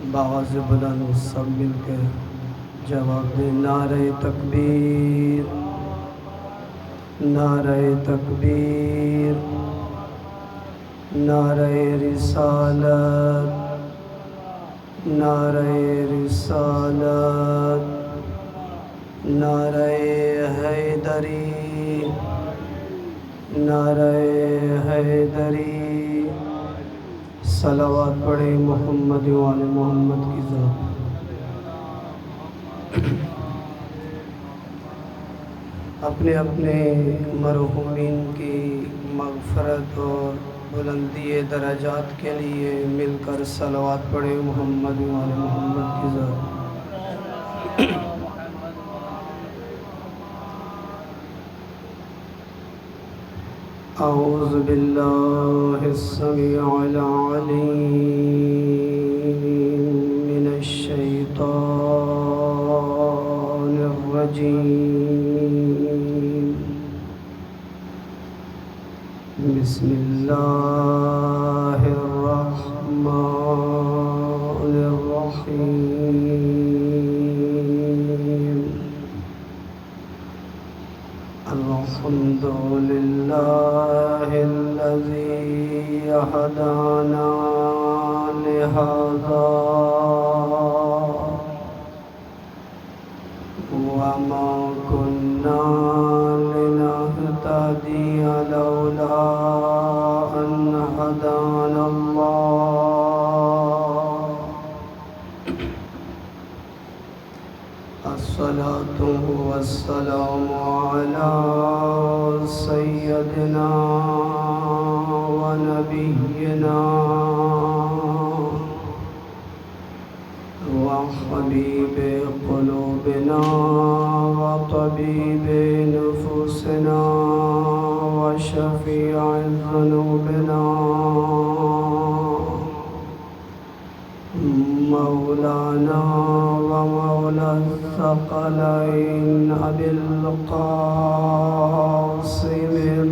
باز بلند سب مل کے جواب دے نعرہ تکبیر، نعرہ تکبیر، نعرہ رسالت، نعرہ رسالت، نعرہ حیدری، نعرہ حیدری۔ صلوات پڑھیں محمد و آل محمد کی ذات۔ اپنے اپنے مرحومین کی مغفرت اور بلندی درجات کے لیے مل کر صلوات پڑھیں محمد و آل محمد کی ذات۔ اعوذ باللہ السمیع العلیم من الشیطان الرجیم، بسم اللہ الرحمن الرحیم، الحمد للہ الذی ہدانا لہذا وما كنا لنهتدي لولا أن هدانا الله، الصلاة والسلام على سيدنا ونبينا وحبيب قلوبنا وطبيب نفوسنا وشفيع ذنوبنا مولانا ومولى الثقلين أبي القاسم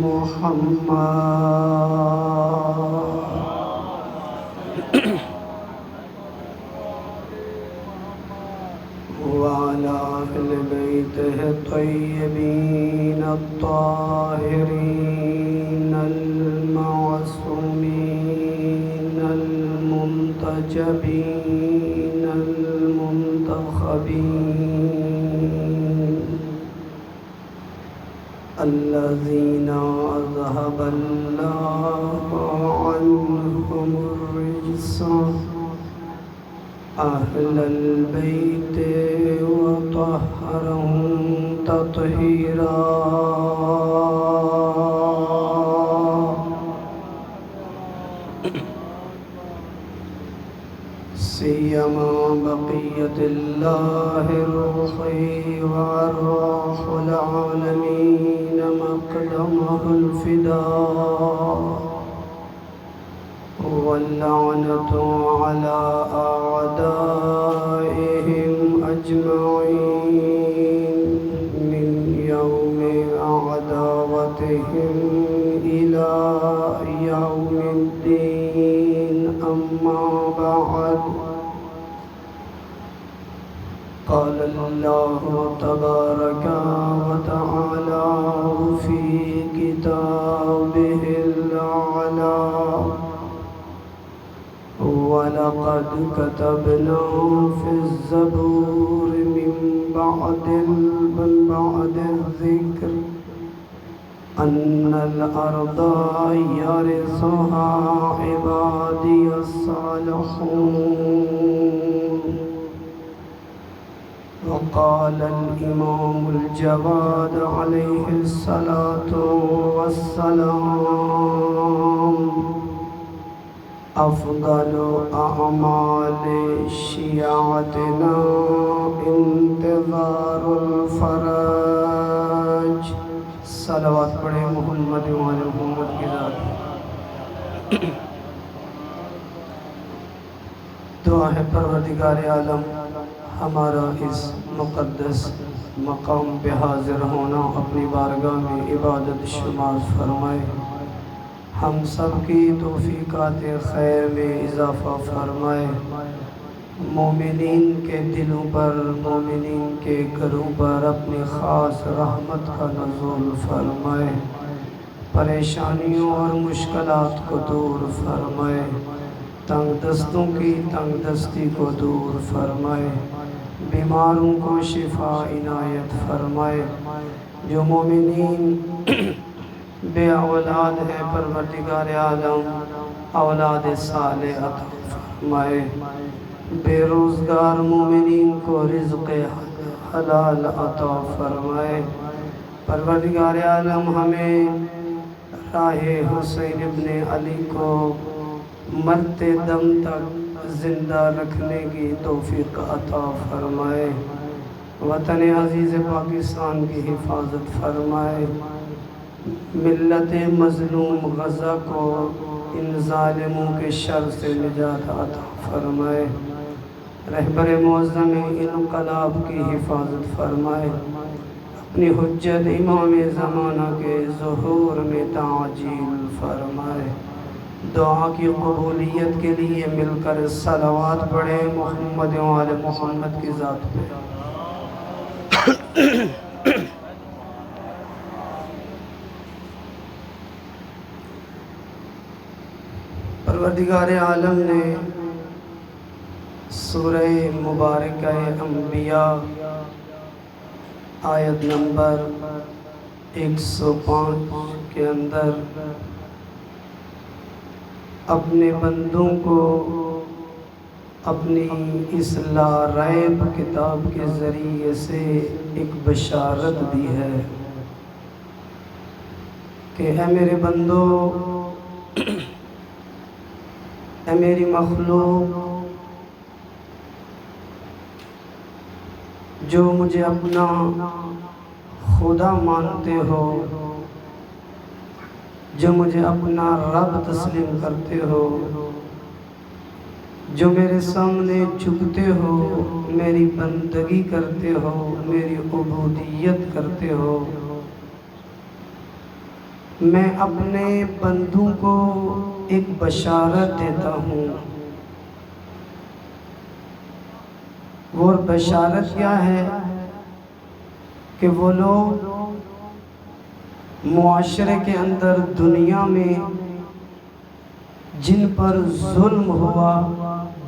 محمد وعلى أهل بيته الطيبين الطاهرين المعصومين المنتجبين المنتخبين الذين أذهب الله عنهم الرجس أهل البيت وطهرهم تطهيرا، سيما بقية الله الروحي وأرواح العالمين مقدمه الفداء، واللعنة على أعدائهم أجمعين من يوم عداوتهم إلى يوم الدين، أما بعد، قال الله تبارك وتعالى في كتابه الأعلى: وَلَقَدْ كَتَبْنَا فِي الزَّبُورِ مِنْ بَعْدِ الذِّكْرِ أَنَّ الْأَرْضَ يَرِثُهَا عِبَادِيَ الصَّالِحُونَ. وقال الإمام الجواد عليه الصلاة والسلام: أفضل أعمال شيعتنا انتظار الفرج. صلوات پڑھیں محمد و آل محمد کی ذات۔ دعا ہے پروردگار عالم ہمارا اس مقدس مقام پہ حاضر ہونا اپنی بارگاہ میں عبادت شمار فرمائے، ہم سب کی توفیقات خیر میں اضافہ فرمائے، مومنین کے دلوں پر، مومنین کے گھروں پر اپنی خاص رحمت کا نزول فرمائے، پریشانیوں اور مشکلات کو دور فرمائے، تنگ دستوں کی تنگ دستی کو دور فرمائے، بیماروں کو شفا عنایت فرمائے، جو مومنین بے اولاد ہے پروردگار عالم اولاد صالح عطا فرمائے، بے روزگار مومنین کو رزق حلال عطا فرمائے، پروردگار عالم ہمیں راہ حسین ابن علی کو مرتے دم تک زندہ رکھنے کی توفیق عطا فرمائے، وطن عزیز پاکستان کی حفاظت فرمائے، ملت مظلوم غزہ کو ان ظالموں کے شر سے نجات عطا فرمائے، رہبر معظم انقلاب کی حفاظت فرمائے، اپنی حجت امام زمانہ کے ظہور میں تعجیل فرمائے، دعا کی قبولیت کے لیے مل کر صلوات پڑھیں محمد و آل محمد کی ذات پہ۔ پروردگار عالم نے سورہ مبارکہ انبیاء آیت نمبر 105 کے اندر اپنے بندوں کو اپنی اس لا ریب کتاب کے ذریعے سے ایک بشارت دی ہے کہ اے میرے بندو، اے میری مخلوق، جو مجھے اپنا خدا مانتے ہو، جو مجھے اپنا رب تسلیم کرتے ہو، جو میرے سامنے جھکتے ہو، میری بندگی کرتے ہو، میری عبودیت کرتے ہو، میں اپنے بندوں کو ایک بشارت دیتا ہوں۔ وہ بشارت کیا ہے کہ وہ لوگ معاشرے کے اندر دنیا میں جن پر ظلم ہوا،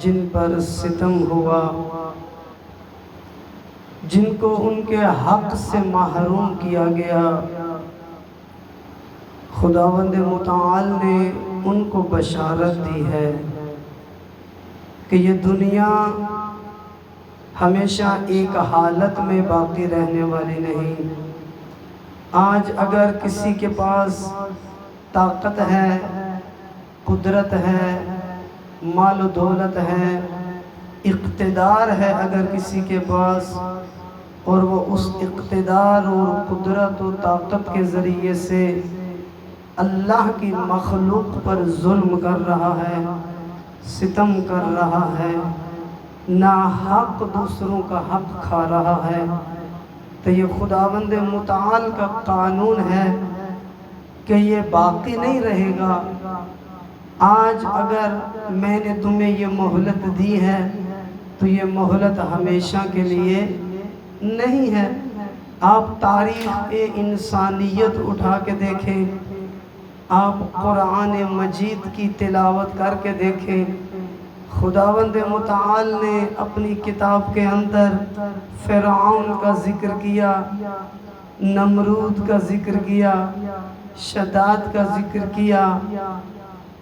جن پر ستم ہوا، جن کو ان کے حق سے محروم کیا گیا، خداوند متعال نے ان کو بشارت دی ہے کہ یہ دنیا ہمیشہ ایک حالت میں باقی رہنے والی نہیں۔ آج اگر کسی کے پاس طاقت ہے، قدرت ہے، مال و دولت ہے، اقتدار ہے اگر کسی کے پاس، اور وہ اس اقتدار اور قدرت و طاقت کے ذریعے سے اللہ کی مخلوق پر ظلم کر رہا ہے، ستم کر رہا ہے، ناحق دوسروں کا حق کھا رہا ہے، تو یہ خداوند متعال کا قانون ہے کہ یہ باقی نہیں رہے گا۔ آج اگر میں نے تمہیں یہ مہلت دی ہے تو یہ مہلت ہمیشہ کے لیے نہیں ہے۔ آپ تاریخ انسانیت اٹھا کے دیکھیں، آپ قرآن مجید کی تلاوت کر کے دیکھیں، خداوند متعال نے اپنی کتاب کے اندر فرعون کا ذکر کیا، نمرود کا ذکر کیا، شداد کا ذکر کیا،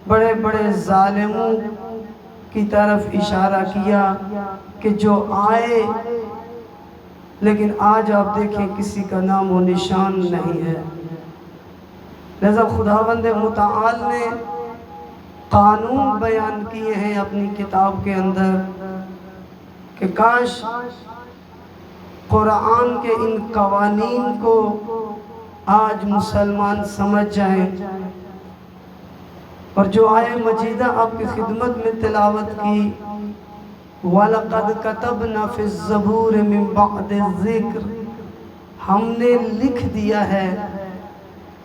بڑے بڑے ظالموں کی طرف اشارہ کیا کہ جو آئے، لیکن آج آپ دیکھیں کسی کا نام و نشان نہیں ہے۔ لہذا خداوند متعال نے قانون بیان کیے ہیں اپنی کتاب کے اندر کہ کاش قرآن کے ان قوانین کو آج مسلمان سمجھ جائیں، اور جو آیہ مجیدہ آپ کی خدمت میں تلاوت کی، وَلَقَدْ كَتَبْنَا فِي الزَّبُورِ مِن بَعْدِ الذِّكْرِ، ہم نے لکھ دیا ہے،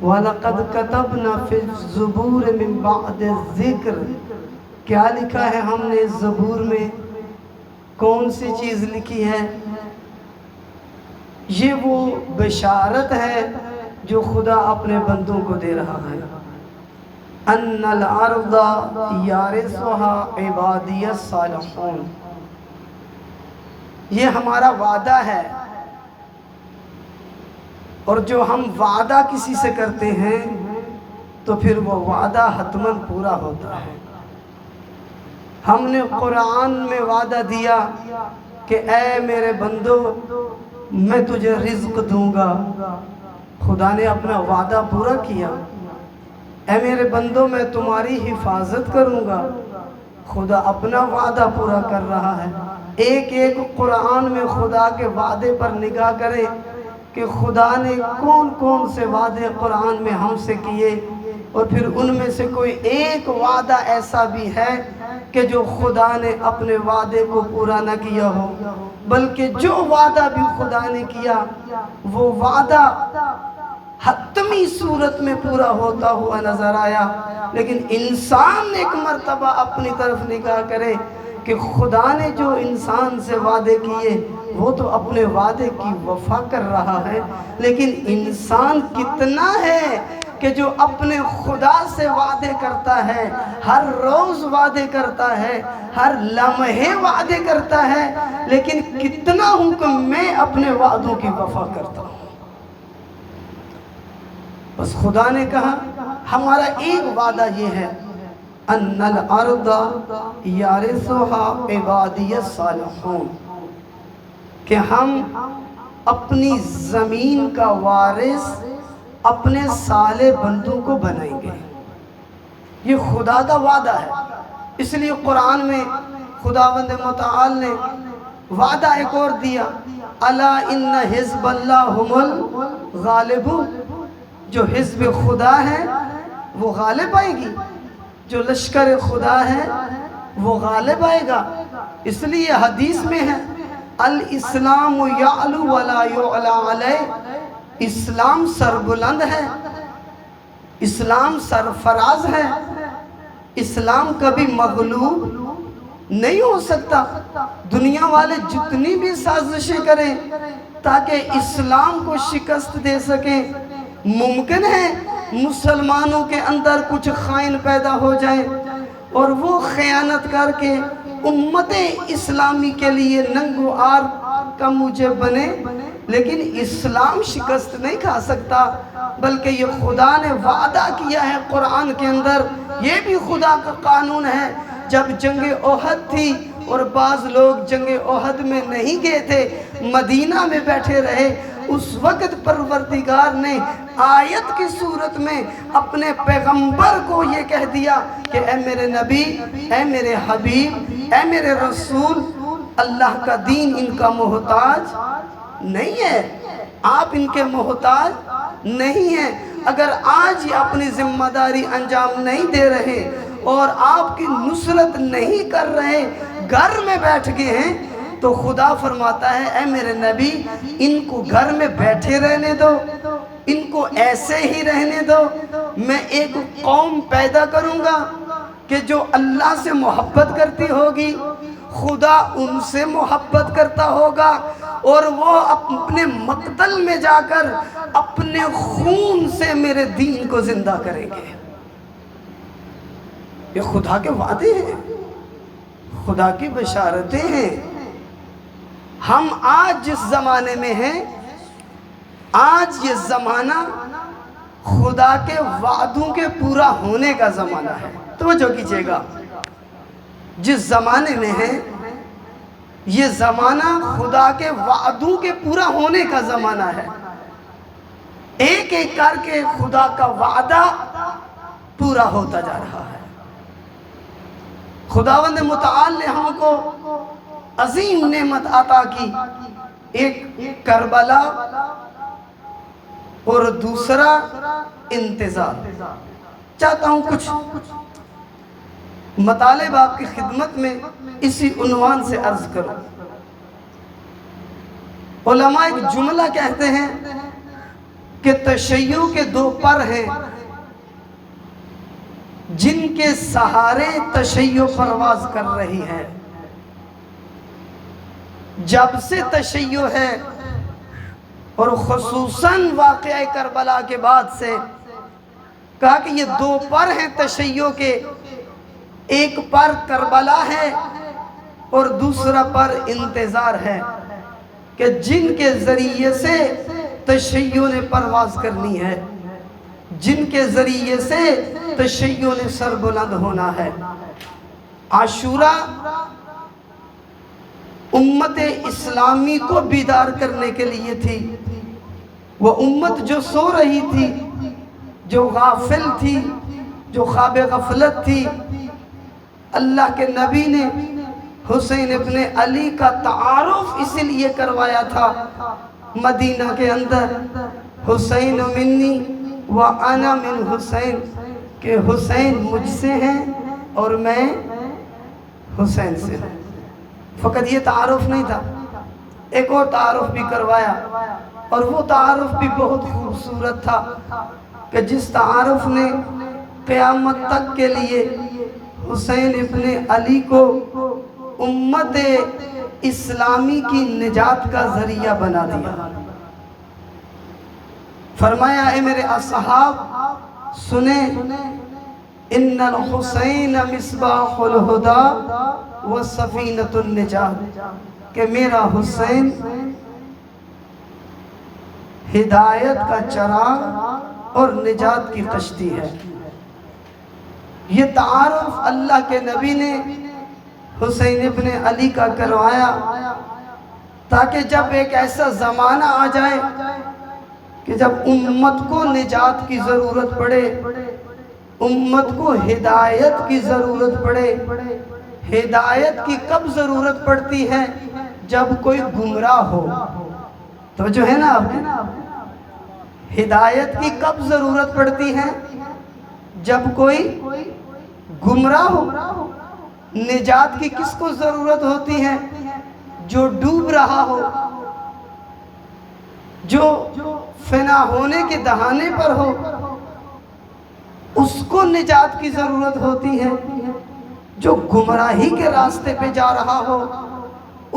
وَلَقَدْ كَتَبْنَا فِي الزُّبُورِ مِن بَعْدِ الذِّكْرِ، کیا لکھا ہے ہم نے زبور میں؟ کون سی چیز لکھی ہے؟ یہ وہ بشارت ہے جو خدا اپنے بندوں کو دے رہا ہے، ان الارض یارثها عبادی الصالحون، یہ ہمارا وعدہ ہے، اور جو ہم وعدہ کسی سے کرتے ہیں تو پھر وہ وعدہ حتماً پورا ہوتا ہے۔ ہم نے قرآن میں وعدہ دیا کہ اے میرے بندو میں تجھے رزق دوں گا، خدا نے اپنا وعدہ پورا کیا۔ اے میرے بندو میں تمہاری حفاظت کروں گا، خدا اپنا وعدہ پورا کر رہا ہے۔ ایک ایک قرآن میں خدا کے وعدے پر نگاہ کرے کہ خدا نے کون کون سے وعدے قرآن میں ہم سے کیے، اور پھر ان میں سے کوئی ایک وعدہ ایسا بھی ہے کہ جو خدا نے اپنے وعدے کو پورا نہ کیا ہو، بلکہ جو وعدہ بھی خدا نے کیا وہ وعدہ حتمی صورت میں پورا ہوتا ہوا نظر آیا۔ لیکن انسان ایک مرتبہ اپنی طرف نگاہ کرے کہ خدا نے جو انسان سے وعدے کیے وہ تو اپنے وعدے کی وفا کر رہا ہے، لیکن انسان کتنا ہے کہ جو اپنے خدا سے وعدے کرتا ہے، ہر روز وعدے کرتا ہے، ہر لمحے وعدے کرتا ہے، لیکن کتنا ہوں کہ میں اپنے وعدوں کی وفا کرتا ہوں۔ بس خدا نے کہا ہمارا ایک وعدہ یہ ہے، ان الارض یارثها عبادی الصالحون، کہ ہم اپنی زمین کا وارث اپنے صالح بندوں کو بنائیں گے۔ یہ خدا کا وعدہ ہے، اس لیے قرآن میں خداوند متعال نے وعدہ ایک اور دیا، الا ان حزب اللہ هم الغالبون، جو حزب خدا ہے وہ غالب آئے گی، جو لشکر خدا ہے وہ غالب آئے گا۔ اس لیے حدیث میں ہے الاسلام یعلو ولا یعلا علیہ، اسلام سربلند ہے، اسلام سرفراز ہے، اسلام کبھی مغلوب نہیں ہو سکتا۔ دنیا والے جتنی بھی سازشیں کریں تاکہ اسلام کو شکست دے سکیں، ممکن ہے مسلمانوں کے اندر کچھ خائن پیدا ہو جائے اور وہ خیانت کر کے امت اسلامی کے لیے ننگ و عار کا موجب بنے، لیکن اسلام شکست نہیں کھا سکتا، بلکہ یہ خدا نے وعدہ کیا ہے قرآن کے اندر۔ یہ بھی خدا کا قانون ہے۔ جب جنگ احد تھی اور بعض لوگ جنگ احد میں نہیں گئے تھے، مدینہ میں بیٹھے رہے، اس وقت پروردگار نے آیت کی صورت میں اپنے پیغمبر کو یہ کہہ دیا کہ اے میرے نبی، اے میرے حبیب، اے میرے رسول، اللہ کا دین ان کا محتاج نہیں ہے، آپ ان کے محتاج نہیں ہیں۔ اگر آج یہ اپنی ذمہ داری انجام نہیں دے رہے اور آپ کی نصرت نہیں کر رہے، گھر میں بیٹھ گئے ہیں، تو خدا فرماتا ہے اے میرے نبی ان کو گھر میں بیٹھے رہنے دو، ان کو ایسے ہی رہنے دو، میں ایک قوم پیدا کروں گا کہ جو اللہ سے محبت کرتی ہوگی، خدا ان سے محبت کرتا ہوگا، اور وہ اپنے مقتل میں جا کر اپنے خون سے میرے دین کو زندہ کریں گے۔ یہ خدا کے وعدے ہیں، خدا کی بشارتیں ہیں۔ ہم آج جس زمانے میں ہیں، آج یہ زمانہ خدا کے وعدوں کے پورا ہونے کا زمانہ ہے۔ توجہ کیجئے گا، جس زمانے میں ہیں یہ زمانہ خدا کے وعدوں کے پورا ہونے کا زمانہ ہے۔ ایک ایک کر کے خدا کا وعدہ پورا ہوتا جا رہا ہے۔ خداوند متعال نے ہم کو عظیم نعمت عطا کی، ایک کربلا اور دوسرا انتظار۔ چاہتا ہوں کچھ مطالب آپ کی خدمت میں اسی عنوان سے عرض کروں۔ علماء ایک جملہ کہتے ہیں کہ تشیع کے دو پر ہیں جن کے سہارے تشیع پرواز کر رہی ہے۔ جب سے تشیع ہے، اور خصوصاً واقعہ کربلا کے بعد سے کہا کہ یہ دو پر ہیں تشیع کے، ایک پر کربلا ہے اور دوسرا پر انتظار ہے، کہ جن کے ذریعے سے تشیع نے پرواز کرنی ہے، جن کے ذریعے سے تشیع نے سر بلند ہونا ہے۔ عاشوراء امت اسلامی کو بیدار کرنے کے لیے تھی، وہ امت جو سو رہی تھی، جو غافل تھی، جو خواب غفلت تھی۔ اللہ کے نبی نے حسین ابن علی کا تعارف اس لیے کروایا تھا مدینہ کے اندر، حسین منی وَأَنَا مِنْ حسین، کہ حسین مجھ سے ہیں اور میں حسین سے ہوں۔ فقط یہ تعارف نہیں تھا، ایک اور تعارف بھی کروایا، اور وہ تعارف بھی بہت خوبصورت تھا، کہ جس تعارف نے قیامت تک کے لیے حسین ابن علی کو امت اسلامی کی نجات کا ذریعہ بنا دیا۔ فرمایا اے میرے اصحاب سنیں، ان الحسین مصباح الہدی و سفینۃ النجات، کہ میرا حسین ہدایت کا چراغ اور نجات کی کشتی ہے۔ یہ تعارف اللہ کے نبی نے حسین ابن علی کا کروایا، تاکہ جب ایک ایسا زمانہ آ جائے کہ جب امت کو نجات کی ضرورت پڑے، امت کو ہدایت کی ضرورت پڑے۔ ہدایت کی کب ضرورت پڑتی ہے؟ جب کوئی گمراہ ہو۔ تو جو ہے نا آپ کی ہدایت کی کب ضرورت پڑتی ہے؟ جب کوئی گمراہ ہو۔ نجات کی کس کو ضرورت ہوتی ہے؟ جو ڈوب رہا ہو، جو فنا ہونے کے دہانے پر ہو، اس کو نجات کی ضرورت ہوتی ہے۔ جو گمراہی کے راستے پہ جا رہا ہو،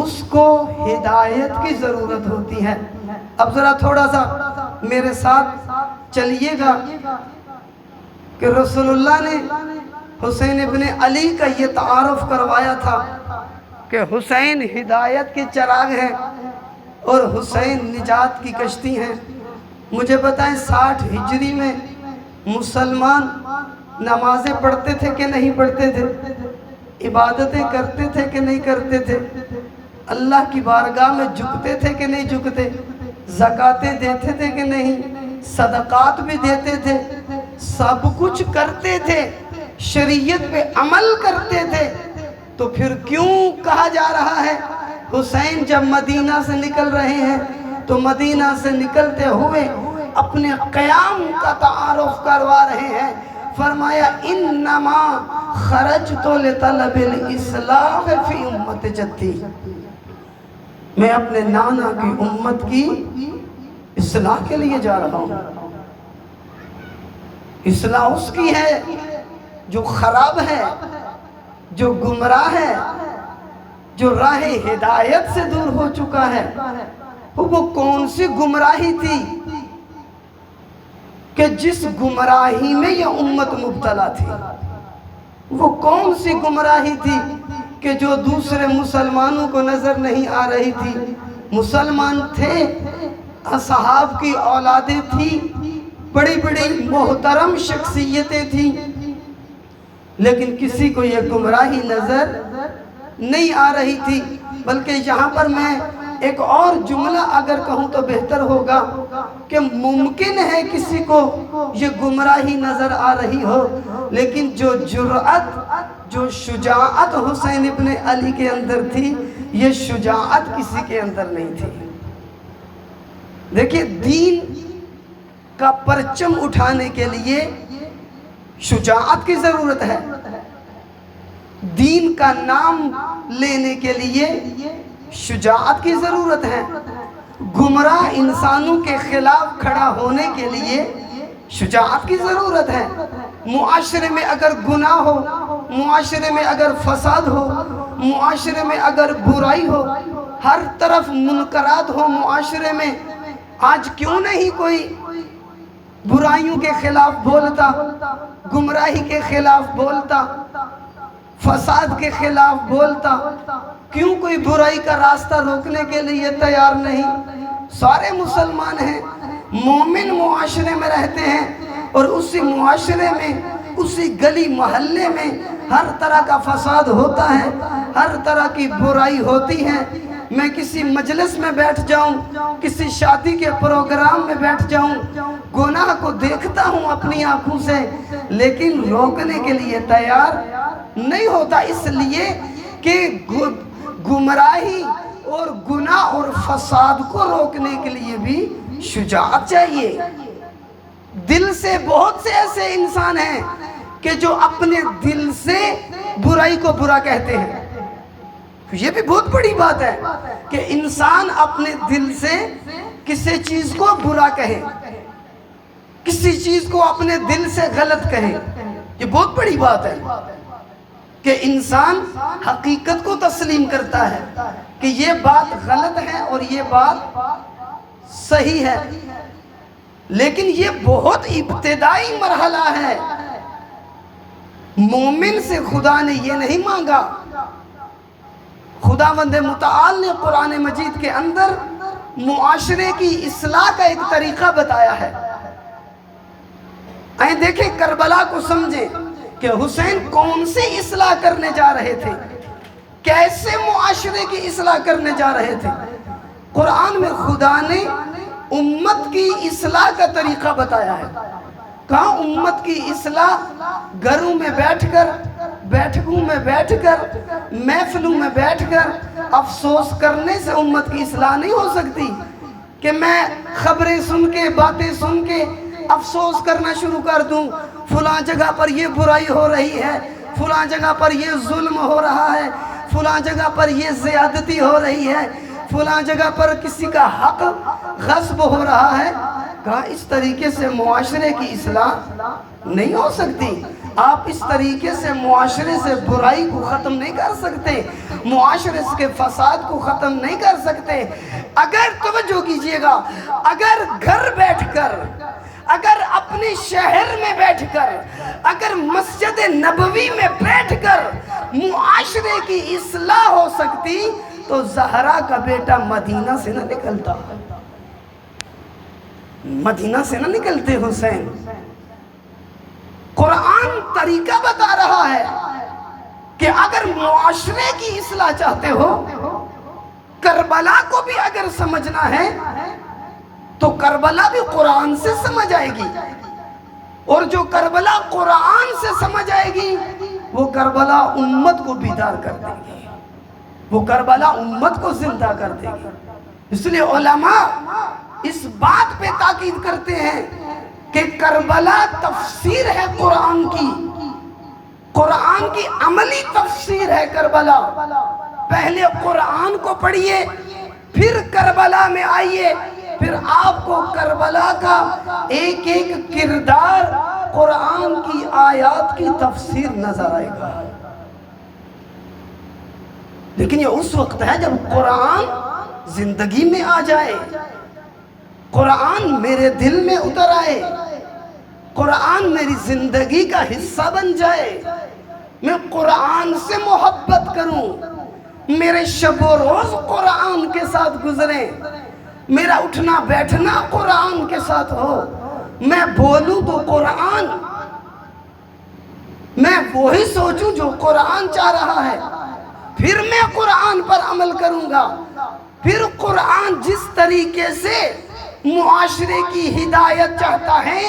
اس کو ہدایت کی ضرورت ہوتی ہے۔ اب ذرا تھوڑا سا میرے ساتھ چلیے گا کہ رسول اللہ نے حسین ابن علی کا یہ تعارف کروایا تھا کہ حسین ہدایت کے چراغ ہیں اور حسین نجات کی کشتی ہیں۔ مجھے بتائیں 60 ہجری میں مسلمان نمازیں پڑھتے تھے کہ نہیں پڑھتے تھے؟ عبادتیں کرتے تھے کہ نہیں کرتے تھے؟ اللہ کی بارگاہ میں جھکتے تھے کہ نہیں جھکتے؟ زکاتیں دیتے تھے کہ نہیں؟ صدقات بھی دیتے تھے، سب کچھ کرتے تھے، شریعت پہ عمل کرتے تھے۔ تو پھر کیوں کہا جا رہا ہے حسین جب مدینہ سے نکل رہے ہیں تو مدینہ سے نکلتے ہوئے اپنے قیام کا تعارف کروا رہے ہیں؟ فرمایا انما خرجت لطلب الاصلاح فی امت جدی، میں اپنے نانا کی امت کی اصلاح کے لیے جا رہا ہوں۔ اصلاح اس کی ہے جو خراب ہے، جو گمراہ ہے، جو راہ ہدایت سے دور ہو چکا ہے۔ وہ کون سی گمراہی تھی کہ جس گمراہی میں یہ امت مبتلا تھی؟ وہ کون سی گمراہی تھی کہ جو دوسرے مسلمانوں کو نظر نہیں آ رہی تھی؟ مسلمان تھے، اصحاب کی اولادیں تھیں، بڑی بڑی محترم شخصیتیں تھیں، لیکن کسی کو یہ گمراہی نظر نہیں آ رہی تھی۔ بلکہ یہاں پر میں ایک اور جملہ اگر کہوں تو بہتر ہوگا کہ ممکن ہے کسی کو یہ گمراہی نظر آ رہی ہو، لیکن جو جرأت، جو شجاعت حسین ابن علی کے اندر تھی، یہ شجاعت کسی کے اندر نہیں تھی۔ دیکھیں، دین کا پرچم اٹھانے کے لیے شجاعت کی ضرورت ہے، دین کا نام لینے کے لیے شجاعت کی ضرورت ہے، گمراہ انسانوں کے خلاف کھڑا ہونے کے لیے شجاعت کی ضرورت ہے۔ معاشرے میں اگر گناہ ہو، معاشرے میں اگر فساد ہو، معاشرے میں اگر برائی ہو، ہر طرف منکرات ہو معاشرے میں، آج کیوں نہیں کوئی برائیوں کے خلاف بولتا، گمراہی کے خلاف بولتا، فساد کے خلاف بولتا؟ کیوں کوئی برائی کا راستہ روکنے کے لیے تیار نہیں؟ سارے مسلمان ہیں، مومن معاشرے میں رہتے ہیں، اور اسی معاشرے میں، اسی گلی محلے میں ہر طرح کا فساد ہوتا ہے، ہر طرح کی برائی ہوتی ہے۔ میں کسی مجلس میں بیٹھ جاؤں، کسی شادی کے پروگرام میں بیٹھ جاؤں، گناہ کو دیکھتا ہوں اپنی آنکھوں سے، لیکن روکنے کے لیے تیار نہیں ہوتا، اس لیے کہ گمراہی اور گناہ اور فساد کو روکنے کے لیے بھی شجاعت چاہیے۔ دل سے بہت سے ایسے انسان ہیں کہ جو اپنے دل سے برائی کو برا کہتے ہیں۔ یہ بھی بہت بڑی بات ہے کہ انسان اپنے دل سے کسی چیز کو برا کہے، کسی چیز کو اپنے دل سے غلط کہے۔ یہ بہت بڑی بات ہے کہ انسان حقیقت کو تسلیم کرتا ہے کہ یہ بات غلط ہے اور یہ بات صحیح ہے، لیکن یہ بہت ابتدائی مرحلہ ہے۔ مومن سے خدا نے یہ نہیں مانگا۔ خداوند متعال نے قرآن مجید کے اندر معاشرے کی اصلاح کا ایک طریقہ بتایا ہے۔ آئیں دیکھیں، کربلا کو سمجھیں کہ حسین کون سی اصلاح کرنے جا رہے تھے، کیسے معاشرے کی اصلاح کرنے جا رہے تھے۔ قرآن میں خدا نے امت کی اصلاح کا طریقہ بتایا ہے۔ کہاں امت کی اصلاح گھروں میں بیٹھ کر، بیٹھکوں میں بیٹھ کر، محفلوں میں بیٹھ کر افسوس کرنے سے امت کی اصلاح نہیں ہو سکتی کہ میں خبریں سن کے، باتیں سن کے افسوس کرنا شروع کر دوں، فلاں جگہ پر یہ برائی ہو رہی ہے، فلاں جگہ پر یہ ظلم ہو رہا ہے، فلاں جگہ پر یہ زیادتی ہو رہی ہے، فلاں جگہ پر کسی کا حق غصب ہو رہا ہے۔ کہا اس طریقے سے معاشرے کی اصلاح نہیں ہو سکتی۔ آپ اس طریقے سے معاشرے سے برائی کو ختم نہیں کر سکتے، معاشرے کے فساد کو ختم نہیں کر سکتے۔ اگر توجہ کیجئے گا، اگر گھر بیٹھ کر، اگر اپنے شہر میں بیٹھ کر، اگر مسجد نبوی میں بیٹھ کر معاشرے کی اصلاح ہو سکتی تو زہرا کا بیٹا مدینہ سے نہ نکلتا، مدینہ سے نہ نکلتے حسین۔ قرآن طریقہ بتا رہا ہے کہ اگر معاشرے کی اصلاح چاہتے ہو، کربلا کو بھی اگر سمجھنا ہے تو کربلا بھی قرآن سے سمجھ آئے گی، اور جو کربلا قرآن سے سمجھ آئے گی وہ کربلا امت کو بیدار کر دے گی، وہ کربلا امت کو زندہ کر دے گی۔ اس لیے علماء اس بات پہ تاکید کرتے ہیں کہ کربلا تفسیر ہے قرآن کی، قرآن کی عملی تفسیر ہے کربلا۔ پہلے قرآن کو پڑھیے، پھر کربلا میں آئیے، پھر آپ کو کربلا کا ایک ایک کردار قرآن کی آیات کی تفسیر نظر آئے گا۔ لیکن یہ اس وقت ہے جب قرآن زندگی میں آ جائے، قرآن میرے دل میں اتر آئے، قرآن میری زندگی کا حصہ بن جائے، میں قرآن سے محبت کروں، میرے شب و روز قرآن کے ساتھ گزریں، میرا اٹھنا بیٹھنا قرآن کے ساتھ ہو، میں بولوں تو قرآن، میں وہی سوچوں جو قرآن چاہ رہا ہے، پھر میں قرآن پر عمل کروں گا، پھر قرآن جس طریقے سے معاشرے کی ہدایت چاہتا ہے،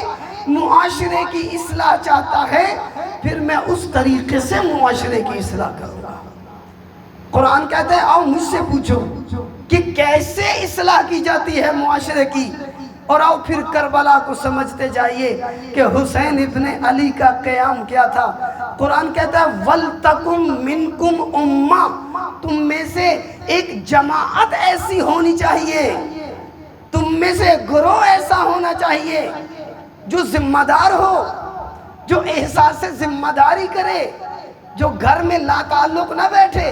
معاشرے کی اصلاح چاہتا ہے، پھر میں اس طریقے سے معاشرے کی اصلاح کروں گا۔ قرآن کہتا ہے آؤ مجھ سے پوچھو کہ کیسے اصلاح کی جاتی ہے معاشرے کی، اور آؤ پھر کربلا کو سمجھتے جائیے کہ حسین ابن علی کا قیام کیا تھا۔ قرآن کہتا ہے وَلْتَكُمْ مِنْكُمْ أُمَّةٌ، تم میں سے ایک جماعت ایسی ہونی چاہیے، تم میں سے گروہ ایسا ہونا چاہیے جو ذمہ دار ہو، جو احساس ذمہ داری کرے، جو گھر میں لا تعلق نہ بیٹھے،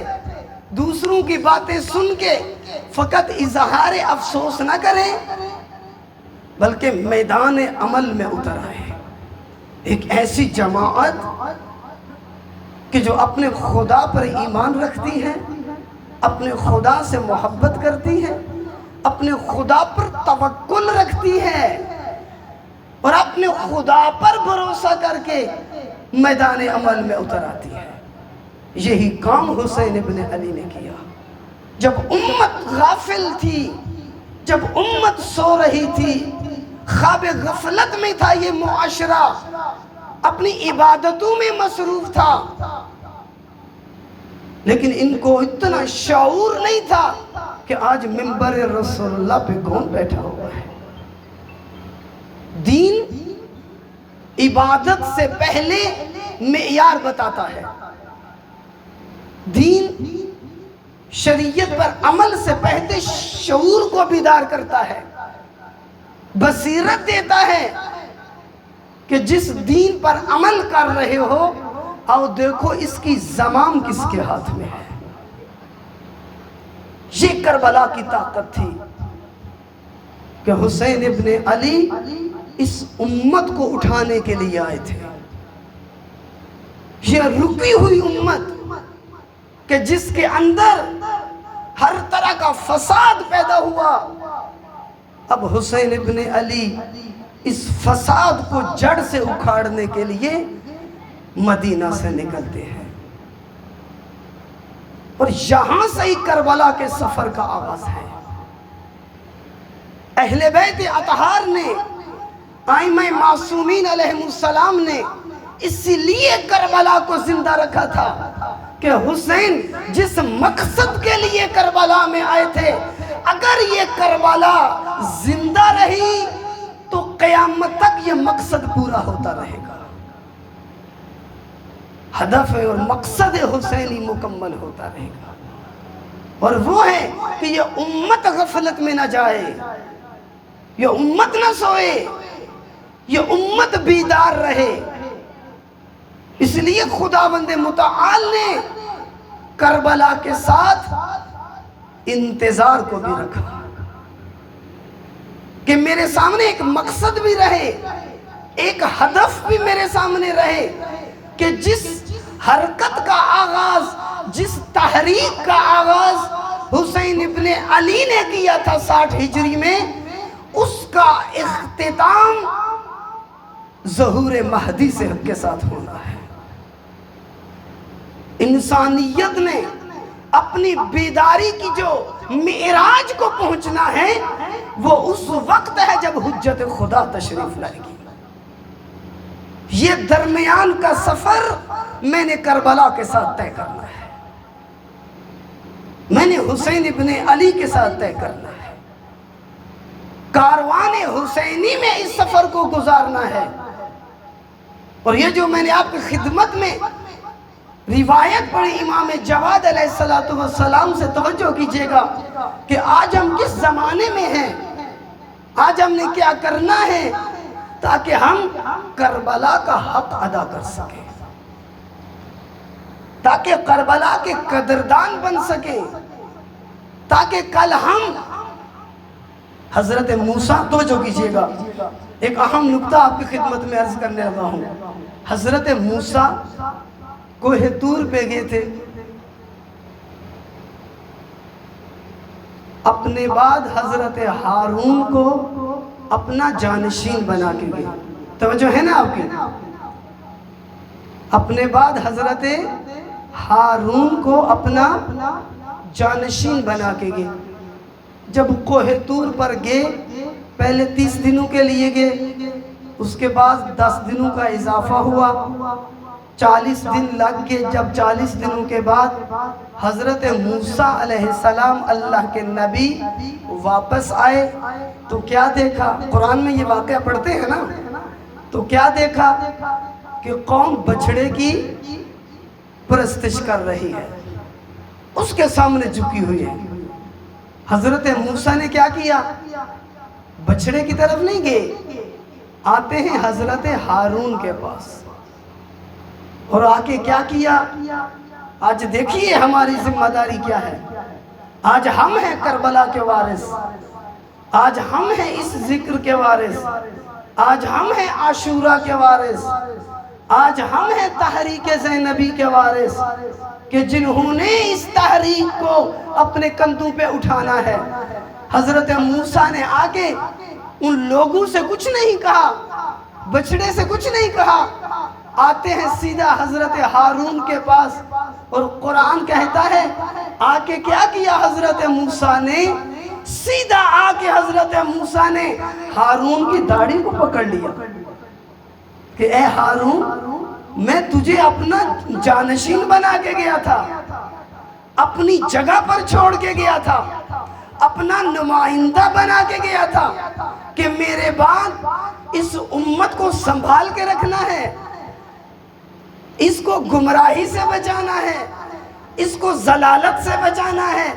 دوسروں کی باتیں سن کے فقط اظہار افسوس نہ کریں، بلکہ میدان عمل میں اتر آئے۔ ایک ایسی جماعت کہ جو اپنے خدا پر ایمان رکھتی ہے، اپنے خدا سے محبت کرتی ہے، اپنے خدا پر توکل رکھتی ہے، اور اپنے خدا پر بھروسہ کر کے میدان عمل میں اتر آتی ہے۔ یہی کام حسین ابن علی نے کیا۔ جب امت غافل تھی، جب امت سو رہی تھی، خواب غفلت میں تھا یہ معاشرہ، اپنی عبادتوں میں مصروف تھا، لیکن ان کو اتنا شعور نہیں تھا کہ آج منبر رسول اللہ پہ کون بیٹھا ہوا ہے۔ دین عبادت سے پہلے معیار بتاتا ہے، دین شریعت پر عمل سے پہلے شعور کو بیدار کرتا ہے، بصیرت دیتا ہے کہ جس دین پر عمل کر رہے ہو، آؤ دیکھو اس کی زمام کس کے ہاتھ میں ہے۔ یہ کربلا کی طاقت تھی کہ حسین ابن علی اس امت کو اٹھانے کے لیے آئے تھے۔ یہ رکی ہوئی امت کہ جس کے اندر ہر طرح کا فساد پیدا ہوا، اب حسین ابن علی اس فساد کو جڑ سے اکھاڑنے کے لیے مدینہ سے نکلتے ہیں، اور یہاں سے ہی کربلا کے سفر کا آغاز ہے۔ اہل بیت اطہار نے، ائمہ معصومین علیہ السلام نے اسی لیے کربلا کو زندہ رکھا تھا کہ حسین جس مقصد کے لیے کربلا میں آئے تھے، اگر یہ کربلا زندہ رہی تو قیامت تک یہ مقصد پورا ہوتا رہے گا، ہدف اور مقصد حسینی مکمل ہوتا رہے گا، اور وہ ہے کہ یہ امت غفلت میں نہ جائے، یہ امت نہ سوئے، یہ امت بیدار رہے۔ اس لیے خداوند متعال نے کربلا کے ساتھ انتظار کو بھی رکھا کہ میرے سامنے ایک مقصد بھی رہے، ایک ہدف بھی میرے سامنے رہے کہ جس حرکت کا آغاز، جس تحریک کا آغاز حسین ابن علی نے کیا تھا 60 ہجری میں، اس کا اختتام ظہور مہدی سے کے ساتھ ہونا ہے۔ انسانیت نے اپنی بیداری کی جو معراج کو پہنچنا ہے، وہ اس وقت ہے جب حجت خدا تشریف لائے گی۔ یہ درمیان کا سفر میں نے کربلا کے ساتھ طے کرنا ہے، میں نے حسین ابن علی کے ساتھ طے کرنا ہے، کاروان حسینی میں اس سفر کو گزارنا ہے۔ اور یہ جو میں نے آپ کی خدمت میں روایت پڑھی امام جواد علیہ السلام سے، توجہ کیجئے گا کہ آج ہم کس زمانے میں ہیں، آج ہم نے کیا کرنا ہے تاکہ ہم کربلا کا حق ادا کر سکیں، تاکہ کربلا کے قدردان بن سکیں، تاکہ کل ہم حضرت موسیٰ، توجہ کیجئے گا، ایک اہم نکتہ آپ کی خدمت میں عرض کرنے لگا ہوں۔ حضرت موسیٰ کوہ طور پہ گئے تھے، اپنے بعد حضرت ہارون کو اپنا جانشین بنا کے گئے، توجہ ہے نا آپ کی، اپنے بعد حضرت ہارون کو اپنا جانشین بنا کے گئے۔ جب کوہ طور پر گئے، پہلے 30 دنوں کے لیے گئے، اس کے بعد 10 دنوں کا اضافہ ہوا، 40 دن لگ گئے۔ جب 40 دنوں کے بعد حضرت موسیٰ علیہ السلام اللہ کے نبی واپس آئے تو کیا دیکھا؟ قرآن میں یہ واقعہ پڑھتے ہیں نا، تو کیا دیکھا کہ قوم بچھڑے کی پرستش کر رہی ہے، اس کے سامنے جھکی ہوئی ہے۔ حضرت موسیٰ نے کیا کیا؟ بچھڑے کی طرف نہیں گئے، آتے ہیں حضرت ہارون کے پاس، اور آ کے کیا کیا؟ آج دیکھیے ہماری ذمہ داری کیا ہے. آج ہم ہیں کربلا کے وارث، آج ہم ہیں اس ذکر کے وارث، آج ہم ہیں عاشورہ کے وارث، آج ہم ہیں تحریک زینبی کے وارث، کہ جنہوں نے اس تحریک کو اپنے کندھوں پہ اٹھانا ہے. حضرت موسیٰ نے آگے ان لوگوں سے کچھ نہیں کہا، بچڑے سے کچھ نہیں کہا، آتے ہیں سیدھا حضرت ہارون کے پاس، اور قرآن کہتا ہے آکے کیا کیا حضرت موسیٰ نے؟ سیدھا آکے حضرت موسیٰ نے ہارون کی داڑھی کو پکڑ لیا کہ اے ہارون، میں تجھے اپنا جانشین بنا کے گیا تھا، اپنی جگہ پر چھوڑ کے گیا تھا، اپنا نمائندہ بنا کے گیا تھا کہ میرے بعد اس امت کو سنبھال کے رکھنا ہے، اس کو گمراہی سے بچانا ہے، اس کو ضلالت سے بچانا ہے،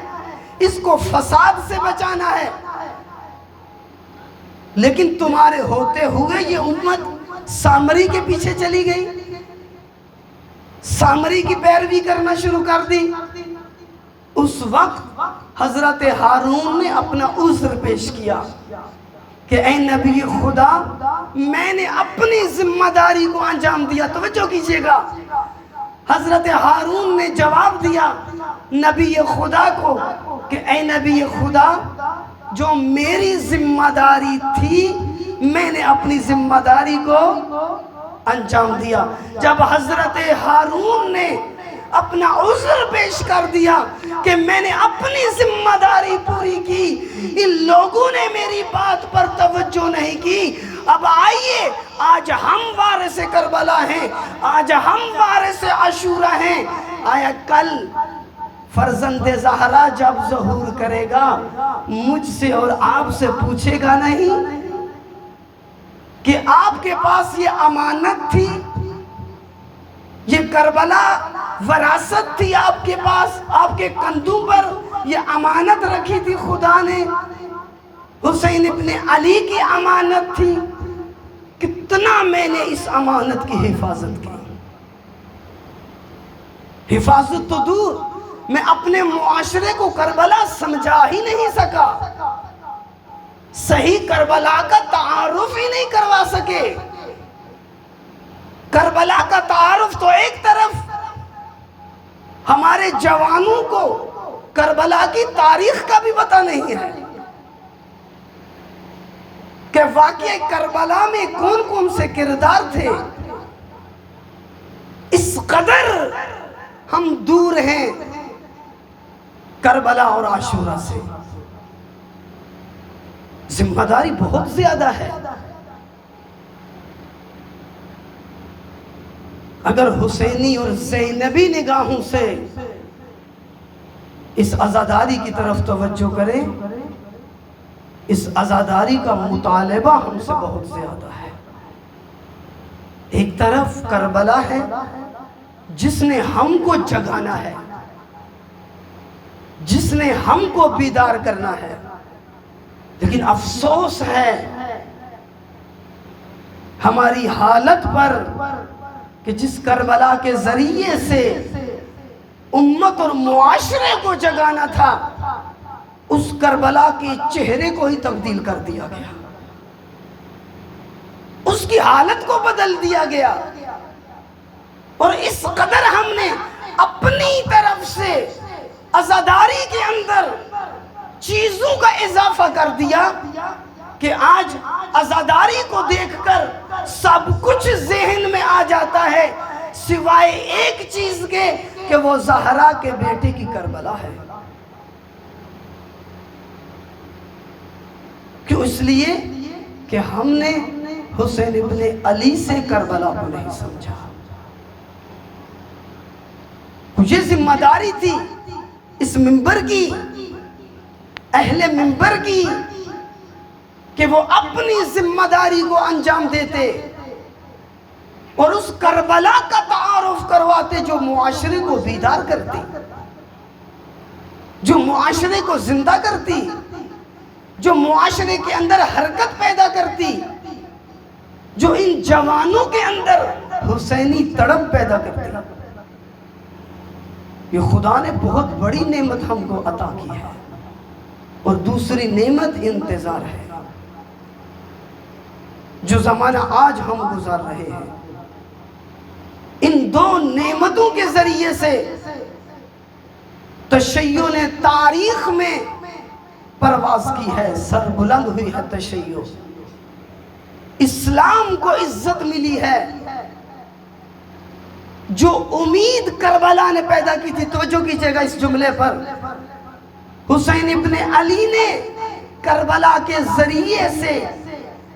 اس کو فساد سے بچانا ہے. لیکن تمہارے ہوتے ہوئے یہ امت سامری کے پیچھے چلی گئی، سامری کی پیروی کرنا شروع کر دی. اس وقت حضرت ہارون نے اپنا عذر پیش کیا کہ اے نبی خدا، میں نے اپنی ذمہ داری کو انجام دیا. توجہ کیجئے گا، حضرت ہارون نے جواب دیا نبی خدا کو کہ اے نبی خدا، جو میری ذمہ داری تھی میں نے اپنی ذمہ داری کو انجام دیا. جب حضرت ہارون نے اپنا عذر پیش کر دیا کہ میں نے اپنی ذمہ داری پوری کی، ان لوگوں نے میری بات پر توجہ نہیں کی، اب آئیے آج ہم وارث کربلا ہیں، آج ہم وارث عاشورہ ہیں. آیا کل فرزند زہرا جب ظہور کرے گا مجھ سے اور آپ سے پوچھے گا نہیں کہ آپ کے پاس یہ امانت تھی، یہ کربلا وراثت تھی آپ کے پاس، آپ کے کندھوں پر یہ امانت رکھی تھی خدا نے، حسین ابن علی کی امانت تھی. کتنا میں نے اس امانت کی حفاظت کی. حفاظت تو دور، میں اپنے معاشرے کو کربلا سمجھا ہی نہیں سکا، صحیح کربلا کا تعارف ہی نہیں کروا سکے. کربلا کا تعارف تو ایک طرف، ہمارے جوانوں کو کربلا کی تاریخ کا بھی پتہ نہیں ہے کہ واقعہ کربلا میں کون کون سے کردار تھے. اس قدر ہم دور ہیں کربلا اور عاشورہ سے. ذمہ داری بہت زیادہ ہے. اگر حسینی اور زینبی نگاہوں سے اس عزاداری کی طرف توجہ کریں، اس عزاداری کا مطالبہ ہم سے بہت زیادہ ہے. ایک طرف کربلا ہے جس نے ہم کو جگانا ہے، جس نے ہم کو بیدار کرنا ہے، لیکن افسوس ہے ہماری حالت پر کہ جس کربلا کے ذریعے سے امت اور معاشرے کو جگانا تھا، اس کربلا کے چہرے کو ہی تبدیل کر دیا گیا، اس کی حالت کو بدل دیا گیا. اور اس قدر ہم نے اپنی طرف سے عزاداری کے اندر چیزوں کا اضافہ کر دیا کہ آج عزاداری کو دیکھ کر سب کچھ ذہن میں آ جاتا ہے سوائے ایک چیز کے کہ وہ زہرا کے بیٹے کی کربلا ہے. کیوں؟ اس لیے کہ ہم نے حسین ابن علی سے کربلا کو نہیں سمجھا. یہ ذمہ داری تھی اس منبر کی، اہل منبر کی، کہ وہ اپنی ذمہ داری کو انجام دیتے اور اس کربلا کا تعارف کرواتے جو معاشرے کو بیدار کرتی، جو معاشرے کو زندہ کرتی، جو معاشرے کے اندر حرکت پیدا کرتی، جو ان جوانوں کے اندر حسینی تڑپ پیدا کرتی. یہ خدا نے بہت بڑی نعمت ہم کو عطا کی ہے. اور دوسری نعمت انتظار ہے، جو زمانہ آج ہم گزار رہے ہیں. ان دو نعمتوں کے ذریعے سے تشیع نے تاریخ میں پرواز کی ہے، سر بلند ہوئی ہے تشیع. اسلام کو عزت ملی ہے. جو امید کربلا نے پیدا کی تھی، توجہ کیجئے گا اس جملے پر، حسین ابن علی نے کربلا کے ذریعے سے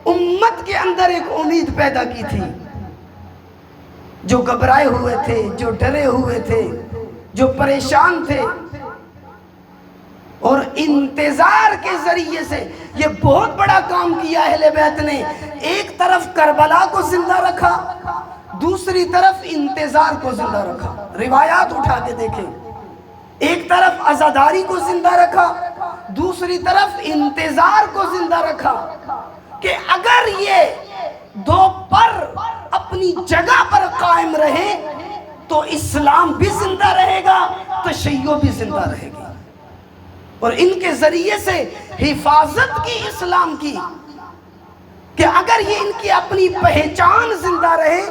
امت کے اندر ایک امید پیدا کی تھی. جو گھبرائے ہوئے تھے، جو ڈرے ہوئے تھے، جو پریشان تھے، اور انتظار کے ذریعے سے یہ بہت بڑا کام کیا اہل بیت نے. ایک طرف کربلا کو زندہ رکھا، دوسری طرف انتظار کو زندہ رکھا. روایات اٹھا کے دیکھیں، ایک طرف عزاداری کو زندہ رکھا، دوسری طرف انتظار کو زندہ رکھا، کہ اگر یہ دو پر اپنی جگہ پر قائم رہے تو اسلام بھی زندہ رہے گا، تشیع بھی زندہ رہے گی. اور ان کے ذریعے سے حفاظت کی اسلام کی، کہ اگر یہ ان کی اپنی پہچان زندہ رہے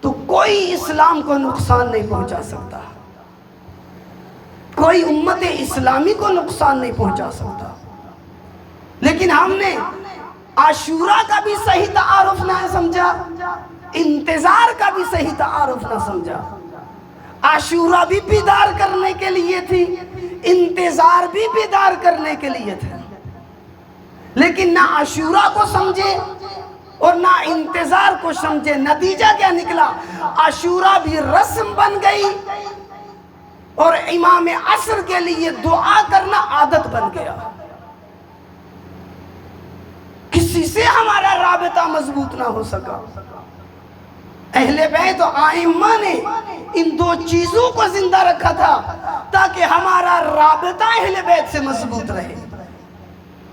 تو کوئی اسلام کو نقصان نہیں پہنچا سکتا، کوئی امت اسلامی کو نقصان نہیں پہنچا سکتا. لیکن ہم نے عاشورہ کا بھی صحیح تعارف نہ سمجھا، انتظار کا بھی صحیح تعارف نہ سمجھا. عاشورہ بھی بیدار کرنے کے لیے تھی، انتظار بھی بیدار کرنے کے لیے تھے، لیکن نہ عاشورہ کو سمجھے اور نہ انتظار کو سمجھے. نتیجہ کیا نکلا؟ عاشورہ بھی رسم بن گئی اور امام عصر کے لیے دعا کرنا عادت بن گیا. کسی سے ہمارا رابطہ مضبوط نہ ہو سکا. اہل بیت و ائمہ نے ان دو چیزوں کو زندہ رکھا تھا تاکہ ہمارا رابطہ اہل بیت سے مضبوط رہے،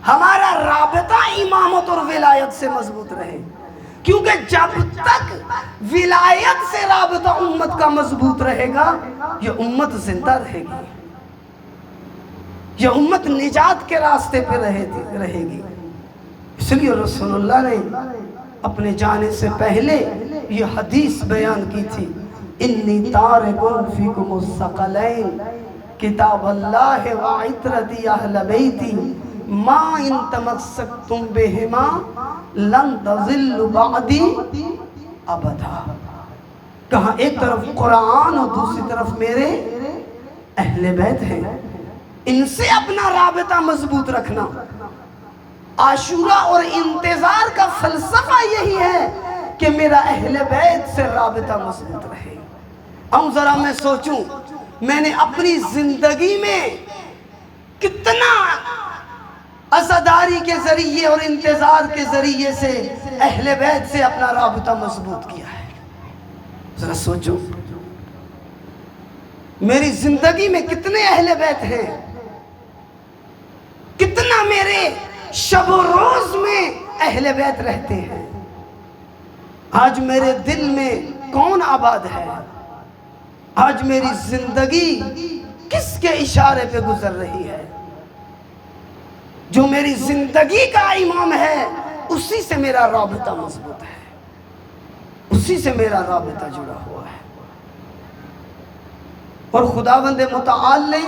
ہمارا رابطہ امامت اور ولایت سے مضبوط رہے. کیونکہ جب تک ولایت سے رابطہ امت کا مضبوط رہے گا، یہ امت زندہ رہے گی، یہ امت نجات کے راستے پہ رہے گی. اس لیے رسول اللہ نے اپنے جانے سے پہلے یہ حدیث بیان کی تھی، انی تارک فیکم الثقلین کتاب اللہ وعطرتی اہل بیتی ما ان تمسکتم بہما لن تضلوا بعدی ابدا. کہاں ایک طرف قرآن اور دوسری طرف میرے اہل بیت ہیں، ان سے اپنا رابطہ مضبوط رکھنا. عاشورہ اور انتظار کا فلسفہ یہی ہے کہ میرا اہل بیت سے رابطہ مضبوط رہے. اب ذرا میں سوچوں، میں نے اپنی زندگی میں کتنا عزاداری کے ذریعے اور انتظار کے ذریعے سے اہل بیت سے اپنا رابطہ مضبوط کیا ہے. ذرا سوچو، میری زندگی میں کتنے اہل بیت ہیں، کتنا میرے شب و روز میں اہل بیت رہتے ہیں. آج میرے دل میں کون آباد ہے؟ آج میری زندگی کس کے اشارے پہ گزر رہی ہے؟ جو میری زندگی کا امام ہے اسی سے میرا رابطہ مضبوط ہے، اسی سے میرا رابطہ جڑا ہوا ہے. اور خداوند متعال نے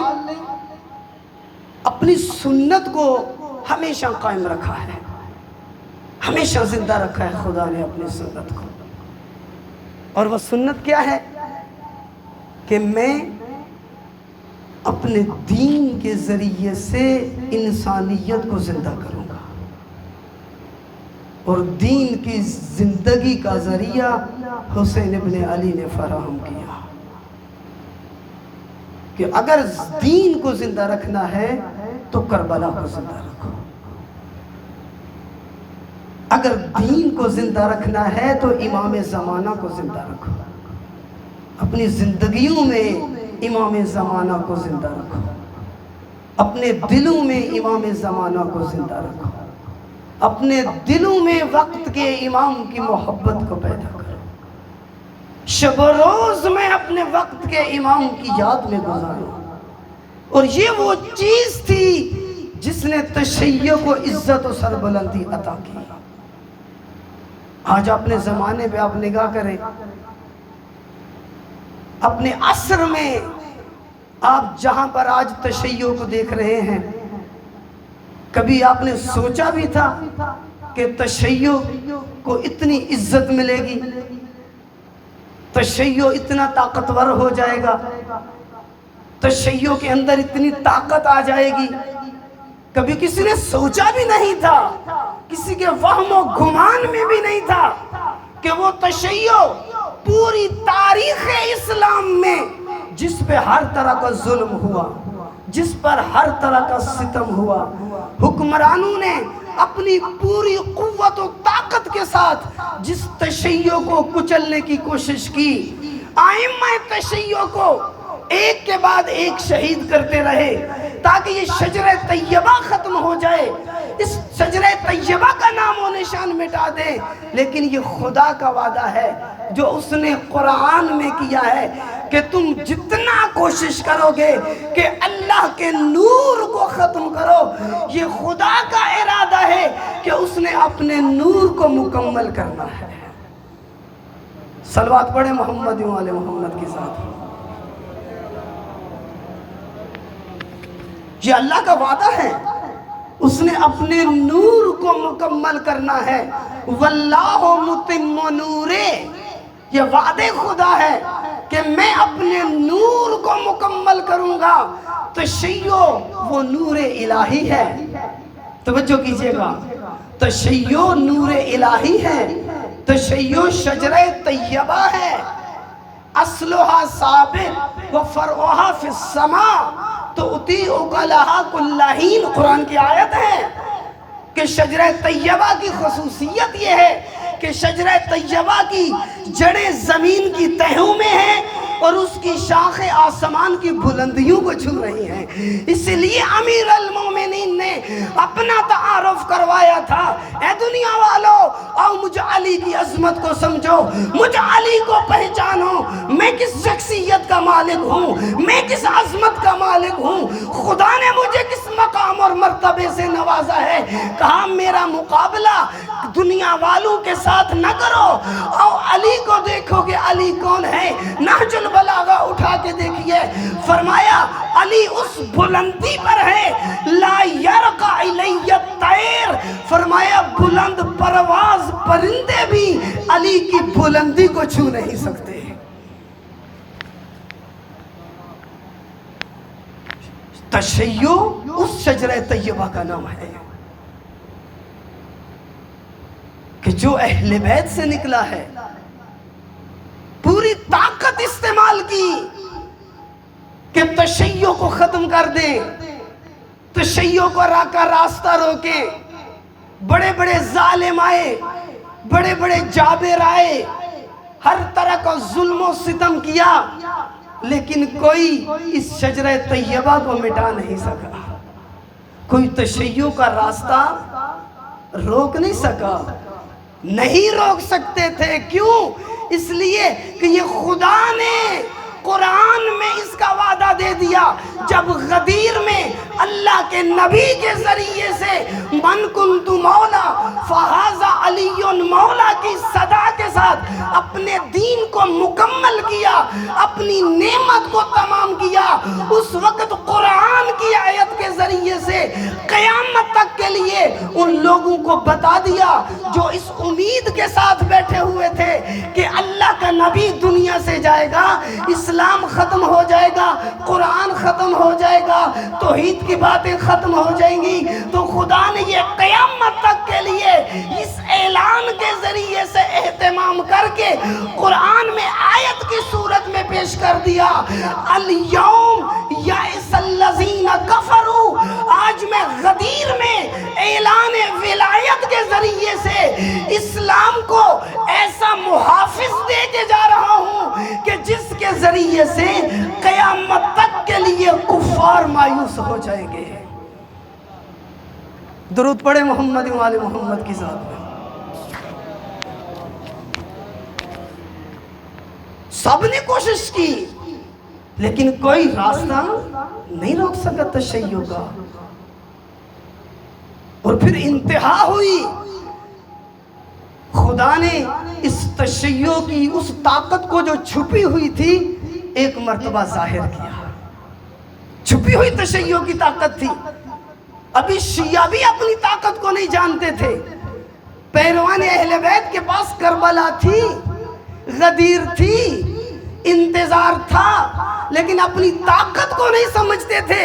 اپنی سنت کو ہمیشہ قائم رکھا ہے، ہمیشہ زندہ رکھا ہے خدا نے اپنی سنت کو. اور وہ سنت کیا ہے؟ کہ میں اپنے دین کے ذریعے سے انسانیت کو زندہ کروں گا. اور دین کی زندگی کا ذریعہ حسین ابن علی نے فراہم کیا کہ اگر دین کو زندہ رکھنا ہے تو کربلا کو زندہ رکھو، اگر دین کو زندہ رکھنا ہے تو امام زمانہ کو زندہ رکھو. اپنی زندگیوں میں امام زمانہ کو زندہ رکھو، اپنے دلوں میں امام زمانہ کو زندہ رکھو، اپنے دلوں میں وقت کے امام کی محبت کو پیدا کرو. شب و روز میں اپنے وقت کے امام کی یاد میں گزاروں. اور یہ وہ چیز تھی جس نے تشیع کو عزت و سربلندی عطا کی. آج اپنے زمانے پہ آپ نگاہ کریں، اپنے عصر میں آپ جہاں پر آج تشیع کو دیکھ رہے ہیں، کبھی آپ نے سوچا بھی تھا کہ تشیع کو اتنی عزت ملے گی، تشیع اتنا طاقتور ہو جائے گا، تشیع کے اندر اتنی طاقت آ جائے گی؟ کبھی کسی نے سوچا بھی نہیں تھا، کسی کے وہم و گمان میں بھی نہیں تھا کہ وہ تشیع پوری تاریخ اسلام میں جس پہ ہر طرح کا ظلم ہوا، جس پر ہر طرح کا ستم ہوا، حکمرانوں نے اپنی پوری قوت و طاقت کے ساتھ جس تشیع کو کچلنے کی کوشش کی، ائمہ تشیع کو ایک کے بعد ایک شہید کرتے رہے تاکہ یہ شجرہ طیبہ ختم ہو جائے، اس شجرہ طیبہ کا نام و نشان مٹا دے. لیکن یہ خدا کا وعدہ ہے جو اس نے قرآن میں کیا ہے کہ تم جتنا کوشش کرو گے کہ اللہ کے نور کو ختم کرو، یہ خدا کا ارادہ ہے کہ اس نے اپنے نور کو مکمل کرنا ہے. صلوات پڑھیں محمد و آل محمد کے ساتھ. یہ اللہ کا وعدہ ہے، اس نے اپنے نور کو مکمل کرنا ہے. واللہ متم نورے، یہ وعدے خدا ہے کہ میں اپنے نور کو مکمل کروں گا. تشیع وہ نور الہی ہے، توجہ کیجئے گا، تشیع نور الہی ہے، تشیع شجرہ طیبہ ہے. اصلها ثابت وفرعها فی السماء تؤتی اکلہا کل حین. قرآن کی آیت ہے کہ شجرہ طیبہ کی خصوصیت یہ ہے کہ شجرہ طیبہ کی جڑیں زمین کی تہوں میں ہیں اور اس کی شاخیں آسمان کی بلندیوں کو چھو رہی ہیں. اس لیے امیر المومنین نے اپنا تعارف کروایا تھا، اے دنیا والو آؤ مجھ علی کی عظمت کو سمجھو، مجھ علی کو پہچانو، میں کس شخصیت کا مالک ہوں، میں کس عظمت کا مالک ہوں، خدا نے مجھے کس مقام اور مرتبے سے نوازا ہے. کہا میرا مقابلہ دنیا والوں کے ساتھ نہ کرو، آؤ علی کو دیکھو کہ علی کون ہے. نہج البلاغہ اٹھا کے دیکھیے، فرمایا علی اس بلندی پر ہے لا یرقع الی الطیر، فرمایا بلند پرواز پرندے بھی علی کی بلندی کو چھو نہیں سکتے. تشیع اس شجرہ طیبہ کا نام ہے کہ جو اہل بیت سے نکلا ہے. پوری طاقت استعمال کی کہ تشیع کو ختم کر دیں، تشیع کو کا راستہ روکیں. بڑے بڑے ظالم آئے، بڑے بڑے جابر آئے، ہر طرح کا ظلم و ستم کیا، لیکن کوئی اس شجرہ طیبہ کو مٹا نہیں سکا. کوئی تشیع کا راستہ روک نہیں سکا، نہیں روک سکتے تھے. کیوں؟ اس لیے کہ یہ خدا نے قرآن میں اس کا وعدہ دے دیا. جب غدیر میں اللہ کے نبی کے ذریعے سے من کنت مولا فہذا علی مولا کی صدا کے ساتھ اپنے دین کو مکمل کیا، اپنی نعمت کو تمام کیا، اس وقت قرآن کی آیت کے ذریعے سے قیامت تک کے لیے ان لوگوں کو بتا دیا جو اس امید کے ساتھ بیٹھے ہوئے تھے کہ اللہ کا نبی دنیا سے جائے گا، اسلام ختم ہو جائے گا، قرآن ختم ہو جائے گا، توحید کی باتیں ختم ہو جائیں گی. تو خدا نے یہ قیامت تک کے لیے اس اعلان کے ذریعے سے اہتمام کر کے قرآن میں آیت کی صورت میں پیش کر دیا. الیوم یئس الذین کفروا، آج میں غدیر میں اعلان ولایت کے ذریعے سے اسلام کو ایسا محافظ دے کے جا رہا ہوں کہ جس کے ذریعے سے قیامت تک کے لیے کفار مایوس ہو جائیں گے. درود پڑھے محمد و آل محمد کی ذات میں. سب نے کوشش کی لیکن کوئی راستہ نہیں روک سکا تشیع کا. اور پھر انتہا ہوئی. خدا نے اس تشیع کی اس طاقت کو جو چھپی ہوئی تھی ایک مرتبہ ظاہر کیا. چھپی ہوئی تشیع کی طاقت تھی. ابھی شیعہ بھی اپنی طاقت کو نہیں جانتے تھے. پیروان اہل بیت کے پاس کربلا تھی، غدیر تھی، انتظار تھا، لیکن اپنی طاقت کو نہیں سمجھتے تھے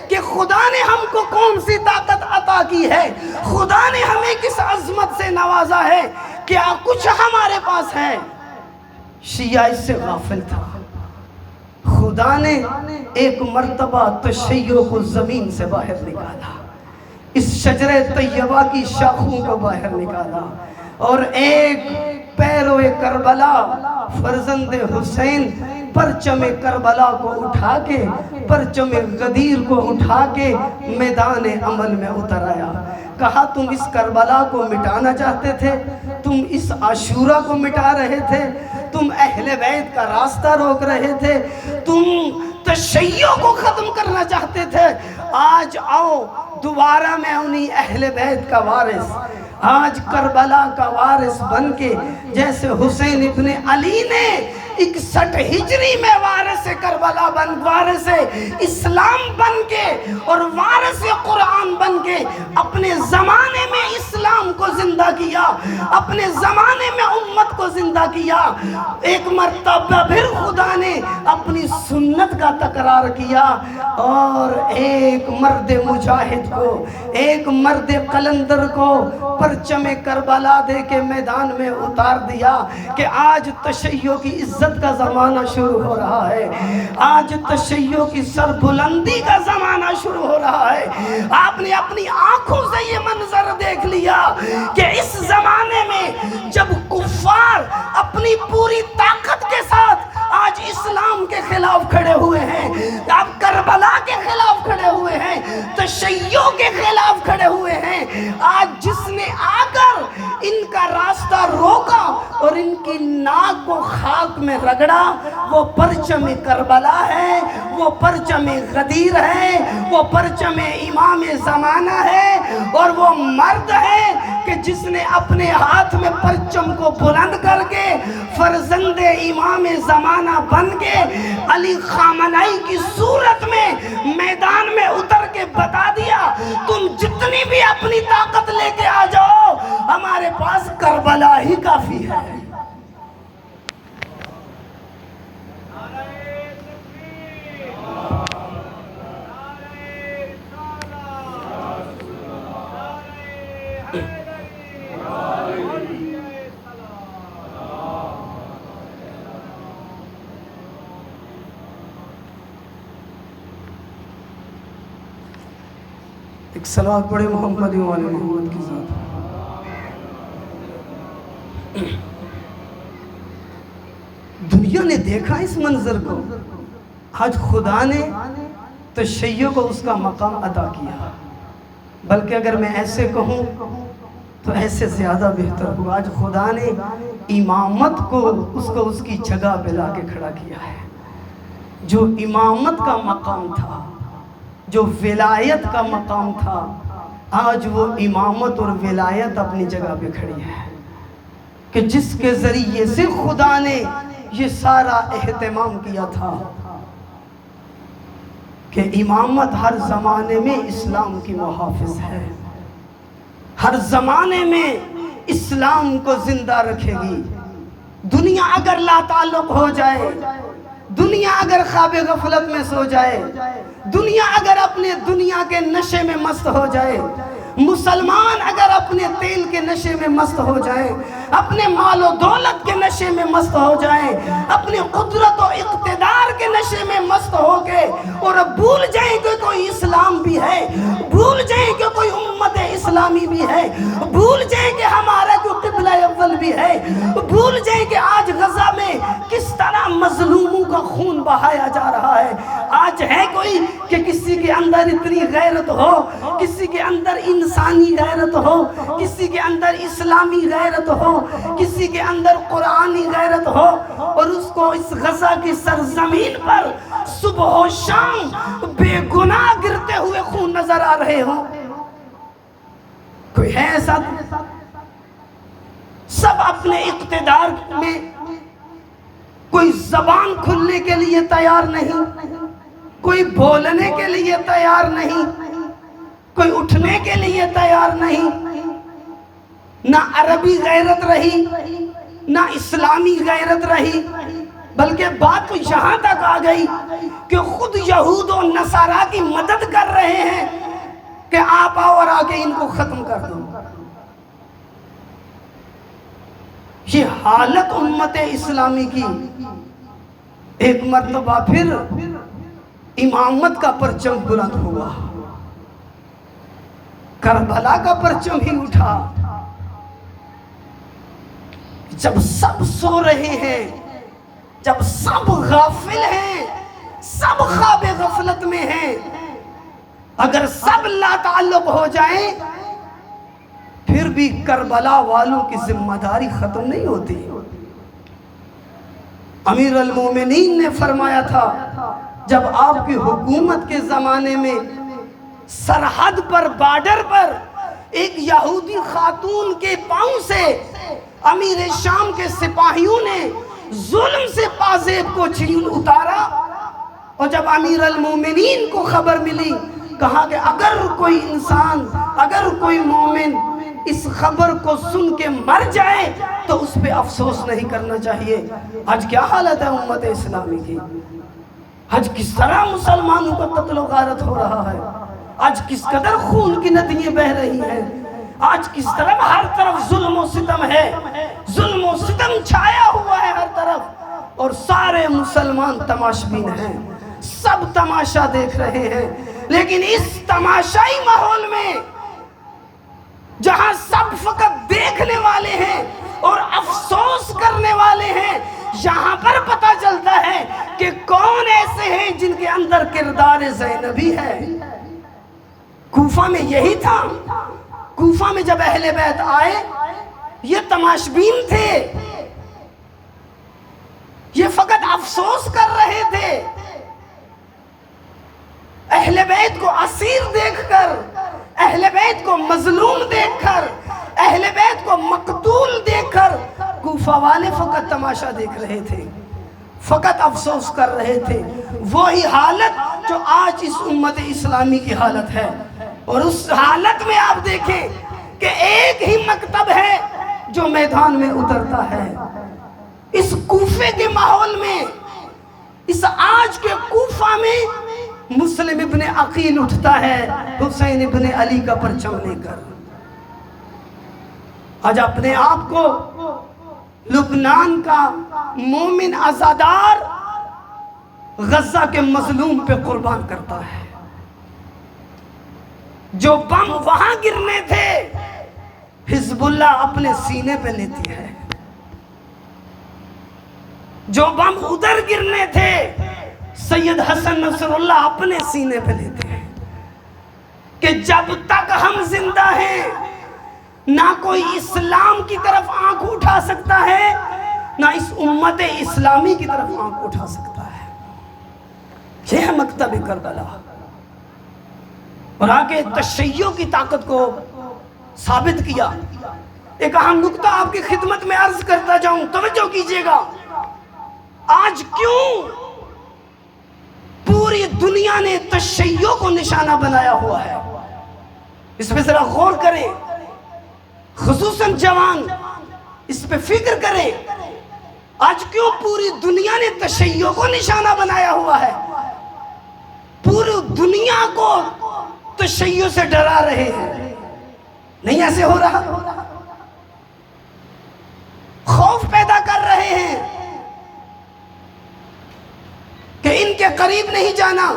کہ خدا نے ہم کو کون سی طاقت عطا کی ہے، خدا نے ہمیں کس عظمت سے نوازا ہے، کیا کچھ ہمارے پاس ہے. شیعہ اس سے غافل تھا. خدا نے ایک مرتبہ تشیع کو زمین سے باہر نکالا، اس شجر طیبہ کی شاخوں کو باہر نکالا، اور ایک پیرو کربلا فرزند حسین پرچم کربلا کو اٹھا کے، پرچم غدیر کو اٹھا کے میدان عمل میں اتر آیا. کہا تم اس کربلا کو مٹانا چاہتے تھے، تم اس عاشورہ کو مٹا رہے تھے، تم اہل بیت کا راستہ روک رہے تھے، تم تشیع کو ختم کرنا چاہتے تھے. آج آؤ دوبارہ میں انہی اہل بیت کا وارث، آج کربلا کا وارث بن کے، جیسے حسین ابن علی نے 61 ہجری میں وارث کربلا بن، وارث اسلام بن کے اور وارث قرآن بن کے اپنے زمانے میں اسلام کو زندہ کیا، اپنے زمانے میں امت کو زندہ کیا. ایک مرتبہ پھر خدا نے اپنی سنت کا تکرار کیا اور ایک مرد مجاہد کو، ایک مرد قلندر کو پرچم کربلا دے کے میدان میں اتار دیا کہ آج تشیع کی عزت کا زمانہ شروع ہو رہا ہے، آج تشیع کی سربلندی کا زمانہ شروع ہو رہا ہے. آپ نے اپنی آنکھوں سے یہ منظر دیکھ لیا کہ اس زمانے میں جب کفار اپنی پوری طاقت کے ساتھ آج اسلام کے خلاف کھڑے ہوئے ہیں، اب کربلا کے خلاف کھڑے ہوئے ہیں، تشیع کے خلاف کھڑے ہوئے ہیں، آج جس نے آ کر ان کا راستہ روکا اور ان کی ناک کو خاک میں رگڑا، وہ پرچم کربلا ہے، وہ پرچم غدیر ہے، وہ پرچم امام زمانہ ہے، اور وہ مرد ہے کہ جس نے اپنے ہاتھ میں پرچم کو بلند کر کے فرزند امام زمانہ بن کے علی خامنائی کی صورت میں میدان میں اتر کے بتا دیا تم جتنی بھی اپنی طاقت لے کے آ جاؤ، ہمارے پاس کربلا ہی کافی ہے. ایک صلوات پڑھے محمد و آل محمد کی ذات. دنیا نے دیکھا اس منظر کو. آج خدا نے تشیع کو اس کا مقام عطا کیا، بلکہ اگر میں ایسے کہوں تو ایسے زیادہ بہتر ہوا. آج خدا نے امامت کو اس کی جگہ پہ لا کے کھڑا کیا ہے. جو امامت کا مقام تھا، جو ولایت کا مقام تھا، آج وہ امامت اور ولایت اپنی جگہ پہ کھڑی ہے کہ جس کے ذریعے سے خدا نے یہ سارا اہتمام کیا تھا کہ امامت ہر زمانے میں اسلام کی محافظ ہے، ہر زمانے میں اسلام کو زندہ رکھے گی. دنیا اگر لا تعلق ہو جائے، دنیا اگر خواب غفلت میں سو جائے، دنیا اگر اپنے دنیا کے نشے میں مست ہو جائے، مسلمان اگر اپنے تیل کے نشے میں مست ہو جائیں، اپنے مال و دولت کے نشے میں مست ہو جائیں، اپنی قدرت و اقتدار کے نشے میں مست ہو کے اور بھول جائیں کہ کوئی اسلام بھی ہے، بھول جائیں کہ کوئی امت اسلامی بھی ہے، بھول جائیں کہ ہمارا کوئی قبلہ اول بھی ہے، بھول جائیں کہ آج غزہ میں کس طرح مظلوموں کا خون بہایا جا رہا ہے، آج ہے کوئی کہ کسی کے اندر اتنی غیرت ہو، کسی کے اندر انسانی غیرت ہو، کسی کے اندر اسلامی غیرت ہو، کسی کے اندر قرآنی غیرت ہو، اور اس کو اس غزہ کی سرزمین پر صبح و شام بے گناہ گرتے ہوئے خون نظر آ رہے ہوں؟ کوئی ہے ایسا؟ سب اپنے اقتدار میں کوئی زبان کھلنے کے لیے تیار نہیں، کوئی بولنے کے لیے تیار نہیں، کوئی اٹھنے کے لیے تیار نہیں۔ نہ عربی غیرت رہی، نہ اسلامی غیرت رہی، بلکہ بات تو یہاں تک آ گئی کہ خود یہود و نصارہ کی مدد کر رہے ہیں کہ آپ آؤ اور آگے ان کو ختم کر دو۔ یہ حالت امت اسلامی کی۔ ایک مرتبہ پھر امامت کا پرچم بلند ہوا، کربلا کا پرچم ہی اٹھا۔ جب سب سو رہے ہیں، جب سب غافل ہیں، سب خواب غفلت میں ہیں، اگر سب لا تعلق ہو جائیں پھر بھی کربلا والوں کی ذمہ داری ختم نہیں ہوتی۔ امیر المومنین نے فرمایا تھا جب آپ کی حکومت کے زمانے میں سرحد پر، بارڈر پر ایک یہودی خاتون کے پاؤں سے امیر شام کے سپاہیوں نے ظلم سے پازیب کو چھین اتارا، اور جب امیر المومنین کو خبر ملی، کہا کہ اگر کوئی انسان، اگر کوئی مومن اس خبر کو سن کے مر جائے تو اس پہ افسوس نہیں کرنا چاہیے۔ آج کیا حالت ہے امت اسلامی کی؟ آج کس طرح مسلمانوں کا قتل و غارت ہو رہا ہے، آج کس قدر خون کی ندیاں بہہ رہی ہیں، آج کس طرح ہر طرف ظلم و ستم ہے، ظلم و ستم چھایا ہوا ہے ہر طرف، اور سارے مسلمان تماشبین ہیں، سب تماشا دیکھ رہے ہیں۔ لیکن اس تماشائی ماحول میں جہاں سب فقط دیکھنے والے ہیں اور افسوس کرنے والے ہیں، یہاں پر پتہ چلتا ہے کہ کون ایسے ہیں جن کے اندر کردار زینبی ہے۔ کوفہ میں یہی تھا۔ کوفہ میں جب اہل بیت آئے، یہ تماشبین تھے، یہ فقط افسوس کر رہے تھے۔ اہل بیت کو اسیر دیکھ کر، اہل بیت کو مظلوم دیکھ کر، اہل بیت کو مقتول دیکھ کر کوفہ والے فقط تماشا دیکھ رہے تھے، فقط افسوس کر رہے تھے۔ وہی حالت جو آج اس امت اسلامی کی حالت ہے، اور اس حالت میں آپ دیکھیں کہ ایک ہی مکتب ہے جو میدان میں اترتا ہے۔ اس کوفے کے ماحول میں، اس آج کے کوفہ میں مسلم ابن عقیل اٹھتا ہے حسین ابن علی کا پرچم لے کر۔ آج اپنے آپ کو لبنان کا مومن عزادار غزہ کے مظلوم پہ قربان کرتا ہے۔ جو بم وہاں گرنے تھے حزب اللہ اپنے سینے پہ لیتی ہے، جو بم ادھر گرنے تھے سید حسن نصر اللہ اپنے سینے پہ لیتے ہیں کہ جب تک ہم زندہ ہیں نہ کوئی اسلام کی طرف آنکھ اٹھا سکتا ہے، نہ اس امت اسلامی کی طرف آنکھ اٹھا سکتا ہے۔ یہ ہے مکتب کربلا۔ اور آگے تشیع کی طاقت کو ثابت کیا۔ ایک اہم نکتہ آپ کی خدمت میں عرض کرتا جاؤں، توجہ کیجئے گا۔ آج کیوں پوری دنیا نے تشیع کو نشانہ بنایا ہوا ہے، اس پہ ذرا غور کریں، خصوصاً جوان اس پہ فکر کریں۔ آج کیوں پوری دنیا نے تشیع کو نشانہ بنایا ہوا ہے؟ پوری دنیا کو تشیع سے ڈرا رہے ہیں۔ نہیں ایسے ہو رہا، خوف پیدا کر رہے ہیں کہ ان کے قریب نہیں جانا،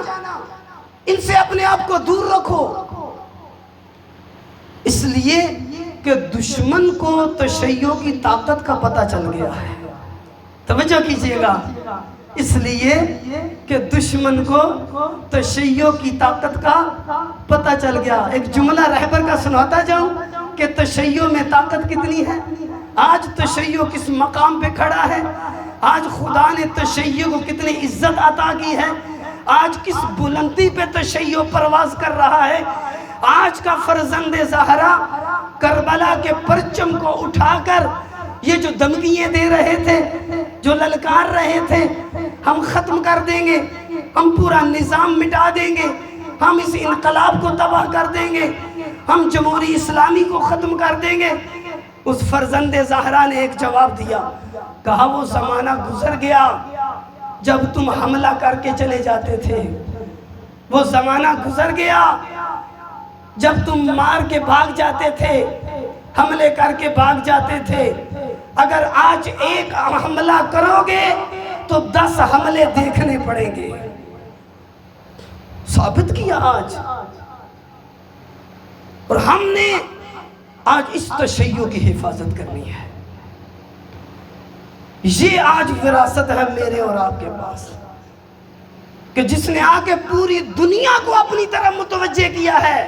ان سے اپنے آپ کو دور رکھو، اس لیے کہ دشمن کو تشیع کی طاقت کا پتہ چل گیا ہے۔ توجہ کیجئے گا، اس لیے کہ دشمن کو تشیع کی طاقت کا پتہ چل گیا۔ ایک جملہ رہبر کا سناتا جاؤں کہ تشیع میں طاقت کتنی ہے۔ آج تشیع کس مقام پہ کھڑا ہے، آج خدا نے تشیع کو کتنی عزت عطا کی ہے، آج کس بلندی پہ تشیع پرواز کر رہا ہے۔ آج کا فرزند زہرا کربلا کے پرچم کو اٹھا کر یہ جو دھمکیاں دے رہے تھے، جو للکار رہے تھے، ہم ختم کر دیں گے، ہم پورا نظام مٹا دیں گے، ہم اس انقلاب کو تباہ کر دیں گے، ہم جمہوری اسلامی کو ختم کر دیں گے، اس فرزند زہرا نے ایک جواب دیا، کہا وہ زمانہ گزر گیا جب تم حملہ کر کے چلے جاتے تھے، وہ زمانہ گزر گیا جب تم مار کے بھاگ جاتے تھے، حملے کر کے بھاگ جاتے تھے۔ اگر آج ایک حملہ کرو گے تو 10 حملے دیکھنے پڑیں گے۔ ثابت کیا آج، اور ہم نے آج اس تشیع کی حفاظت کرنی ہے۔ یہ آج وراثت ہے میرے اور آپ کے پاس، کہ جس نے آ کے پوری دنیا کو اپنی طرف متوجہ کیا ہے۔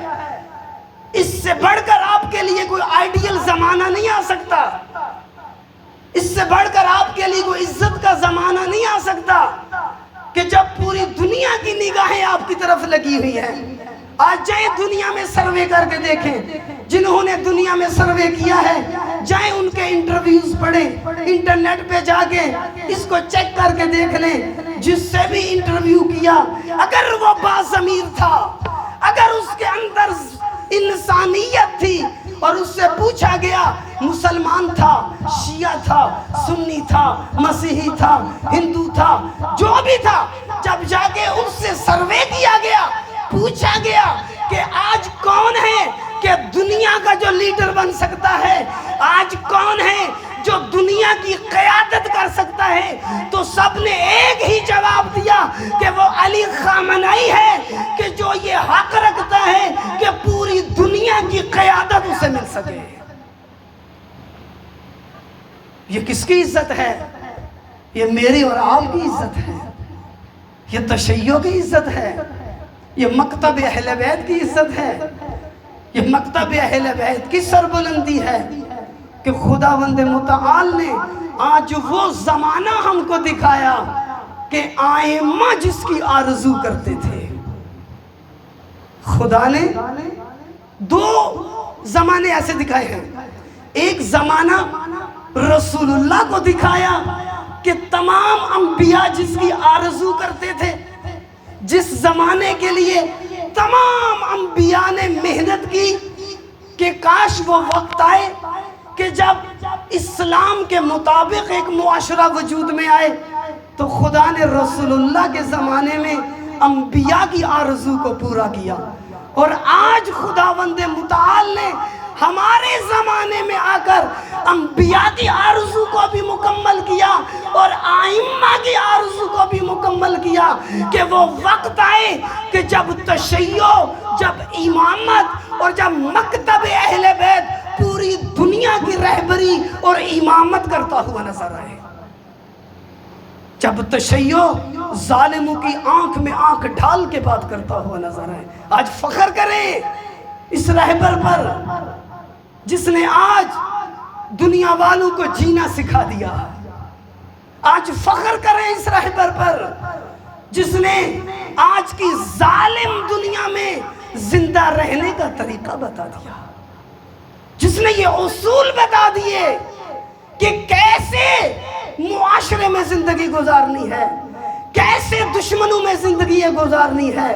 اس سے بڑھ کر آپ کے لیے کوئی آئیڈیل زمانہ نہیں آ سکتا، اس سے بڑھ کر آپ کے لیے کوئی عزت کا زمانہ نہیں آ سکتا، کہ جب پوری دنیا کی نگاہیں آپ کی طرف لگی ہوئی ہیں۔ آج جائیں دنیا میں سروے کر کے دیکھیں، جنہوں نے دنیا میں سروے کیا ہے جائیں ان کے انٹرویوز پڑھیں، انٹرنیٹ پہ جا کے اس کو چیک کر کے دیکھ لیں۔ جس سے بھی انٹرویو کیا، اگر وہ باضمیر تھا، اگر اس کے اندر انسانیت تھی، اور اس سے پوچھا گیا مسلمان تھا، شیعہ تھا، سنی تھا، مسیحی تھا، ہندو تھا، جو بھی تھا، جب جا کے اس سے سروے کیا گیا، پوچھا گیا کہ آج کون ہے کہ دنیا کا جو لیڈر بن سکتا ہے، آج کون ہے جو دنیا کی قیادت کر سکتا ہے، تو سب نے ایک ہی جواب دیا کہ وہ علی خامنئی ہے، کہ جو یہ حق رکھتا ہے کہ پوری دنیا کی قیادت اسے مل سکے۔ یہ کس کی عزت ہے؟ یہ میری اور آپ کی عزت ہے، یہ تشیع کی عزت ہے، یہ مکتب اہل بیت کی عزت ہے، یہ مکتب اہل بیت کی سربلندی ہے، کہ خداوند متعال نے آج وہ زمانہ ہم کو دکھایا کہ آئمہ جس کی آرزو کرتے تھے۔ خدا نے 2 زمانے ایسے دکھائے ہیں۔ ایک زمانہ رسول اللہ کو دکھایا کہ تمام انبیاء جس کی آرزو کرتے تھے، جس زمانے کے لیے تمام انبیاء نے محنت کی کہ کاش وہ وقت آئے کہ جب اسلام کے مطابق ایک معاشرہ وجود میں آئے، تو خدا نے رسول اللہ کے زمانے میں انبیاء کی آرزو کو پورا کیا، اور آج خداوند متعال نے ہمارے زمانے میں آ کر انبیاء کی آرزو کو بھی مکمل کیا اور آئمہ کی آرزو کو بھی مکمل کیا، کہ وہ وقت آئے کہ جب تشیع، جب امامت اور جب مکتب اہل بیت پوری دنیا کی رہبری اور امامت کرتا ہوا نظر آئے، جب تشیع ظالموں کی آنکھ میں آنکھ ڈھال کے بات کرتا ہوا نظر آئے۔ آج فخر کریں اس رہبر پر جس نے آج دنیا والوں کو جینا سکھا دیا، آج فخر کریں اس رہبر پر جس نے آج کی ظالم دنیا میں زندہ رہنے کا طریقہ بتا دیا، جس نے یہ اصول بتا دیے کہ کیسے معاشرے میں زندگی گزارنی ہے، کیسے دشمنوں میں زندگی گزارنی ہے،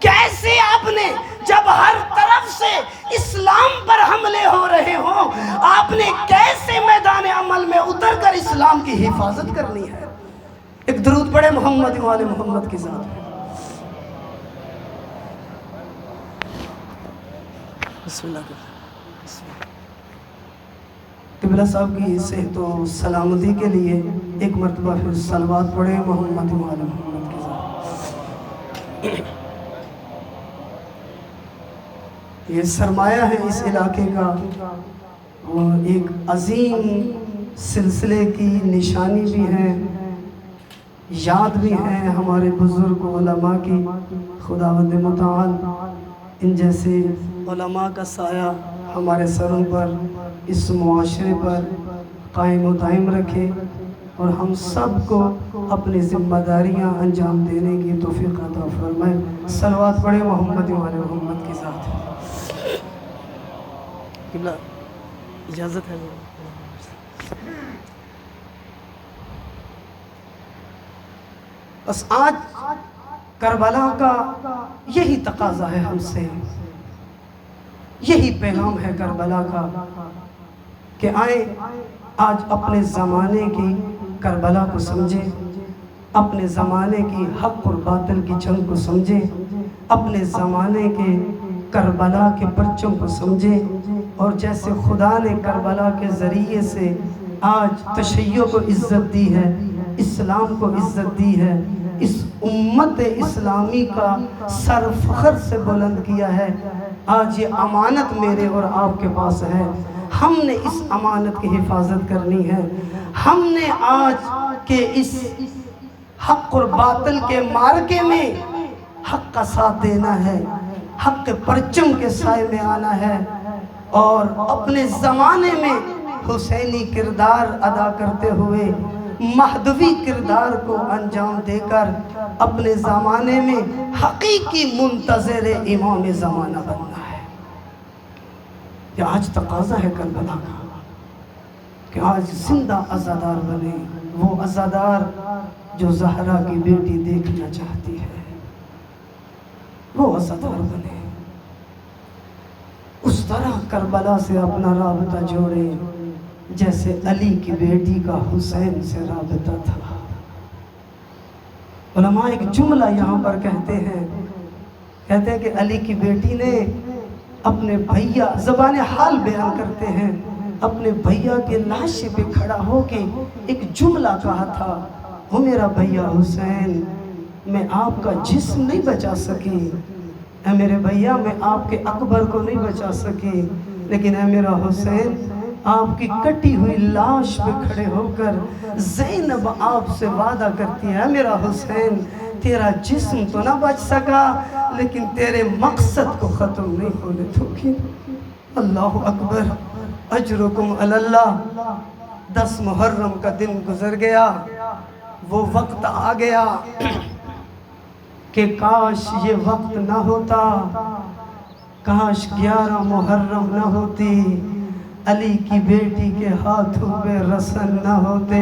کیسے آپ نے جب ہر طرف سے اسلام پر حملے ہو رہے ہوں، آپ نے کیسے میدان عمل میں اتر کر اسلام کی حفاظت کرنی ہے۔ ایک درود پڑھے محمد وآل محمد کی ذات میں۔ بسم اللہ قبلہ صاحب کی صحت و سلامتی کے لیے ایک مرتبہ پھر صلوات پڑھے محمد وآل محمد کی ذات۔ یہ سرمایہ ہے اس علاقے کا، اور ایک عظیم سلسلے کی نشانی بھی ہے، یاد بھی ہیں ہمارے بزرگ علماء کی. خداوند متعال ان جیسے علماء کا سایہ ہمارے سروں پر، اس معاشرے پر قائم و دائم رکھے، اور ہم سب کو اپنی ذمہ داریاں انجام دینے کی توفیق عطا فرمائے. صلوات پڑھیں محمد و آل محمد کے ساتھ. قبلہ اجازت ہے. بس آج کربلا کا یہی تقاضا ہے ہم سے، یہی پیغام ہے کربلا کا کہ آئیں آج اپنے زمانے کی کربلا کو سمجھیں، اپنے زمانے کی حق اور باطل کی جنگ کو سمجھیں، اپنے زمانے کے کربلا کے پرچم کو سمجھیں، اور جیسے خدا نے کربلا کے ذریعے سے آج تشیع کو عزت دی ہے، اسلام کو عزت دی ہے، اس امت اسلامی کا سر فخر سے بلند کیا ہے، آج یہ امانت میرے اور آپ کے پاس ہے. ہم نے اس امانت کی حفاظت کرنی ہے. ہم نے آج کے اس حق اور باطل کے معرکے میں حق کا ساتھ دینا ہے، حق کے پرچم کے سائے میں آنا ہے، اور اپنے زمانے میں حسینی کردار ادا کرتے ہوئے مہدوی کردار کو انجام دے کر اپنے زمانے میں حقیقی منتظر امام زمانہ بننا ہے. کہ آج تقاضا ہے کربلا کا کہ آج زندہ عزادار بنے، وہ عزادار جو زہرا کی بیٹی دیکھنا چاہتی ہے، وہ عزادار بنے. اس طرح کربلا سے اپنا رابطہ جوڑے جیسے علی کی بیٹی کا حسین سے رابطہ تھا. علماء ایک جملہ یہاں پر کہتے ہیں کہ علی کی بیٹی نے اپنے بھیا، زبان حال بیان کرتے ہیں، اپنے بھیا کے لاشے پہ کھڑا ہو کے ایک جملہ کہا تھا، وہ میرا بھیا حسین، میں آپ کا جسم نہیں بچا سکی، اے میرے بھیا میں آپ کے اکبر کو نہیں بچا سکی، لیکن اے میرا حسین، آپ کی کٹی ہوئی لاش پہ کھڑے ہو کر زینب آپ سے وعدہ کرتی ہے، میرا حسین تیرا جسم تو نہ بچ سکا لیکن تیرے مقصد کو ختم نہیں ہونے دوں گی. اللہ اکبر، اجرکم علی اللہ. 10 محرم کا دن گزر گیا، وہ وقت آ گیا کہ کاش یہ وقت نہ ہوتا، کاش 11 محرم نہ ہوتی، علی کی بیٹی کے ہاتھوں پہ رسن نہ ہوتے،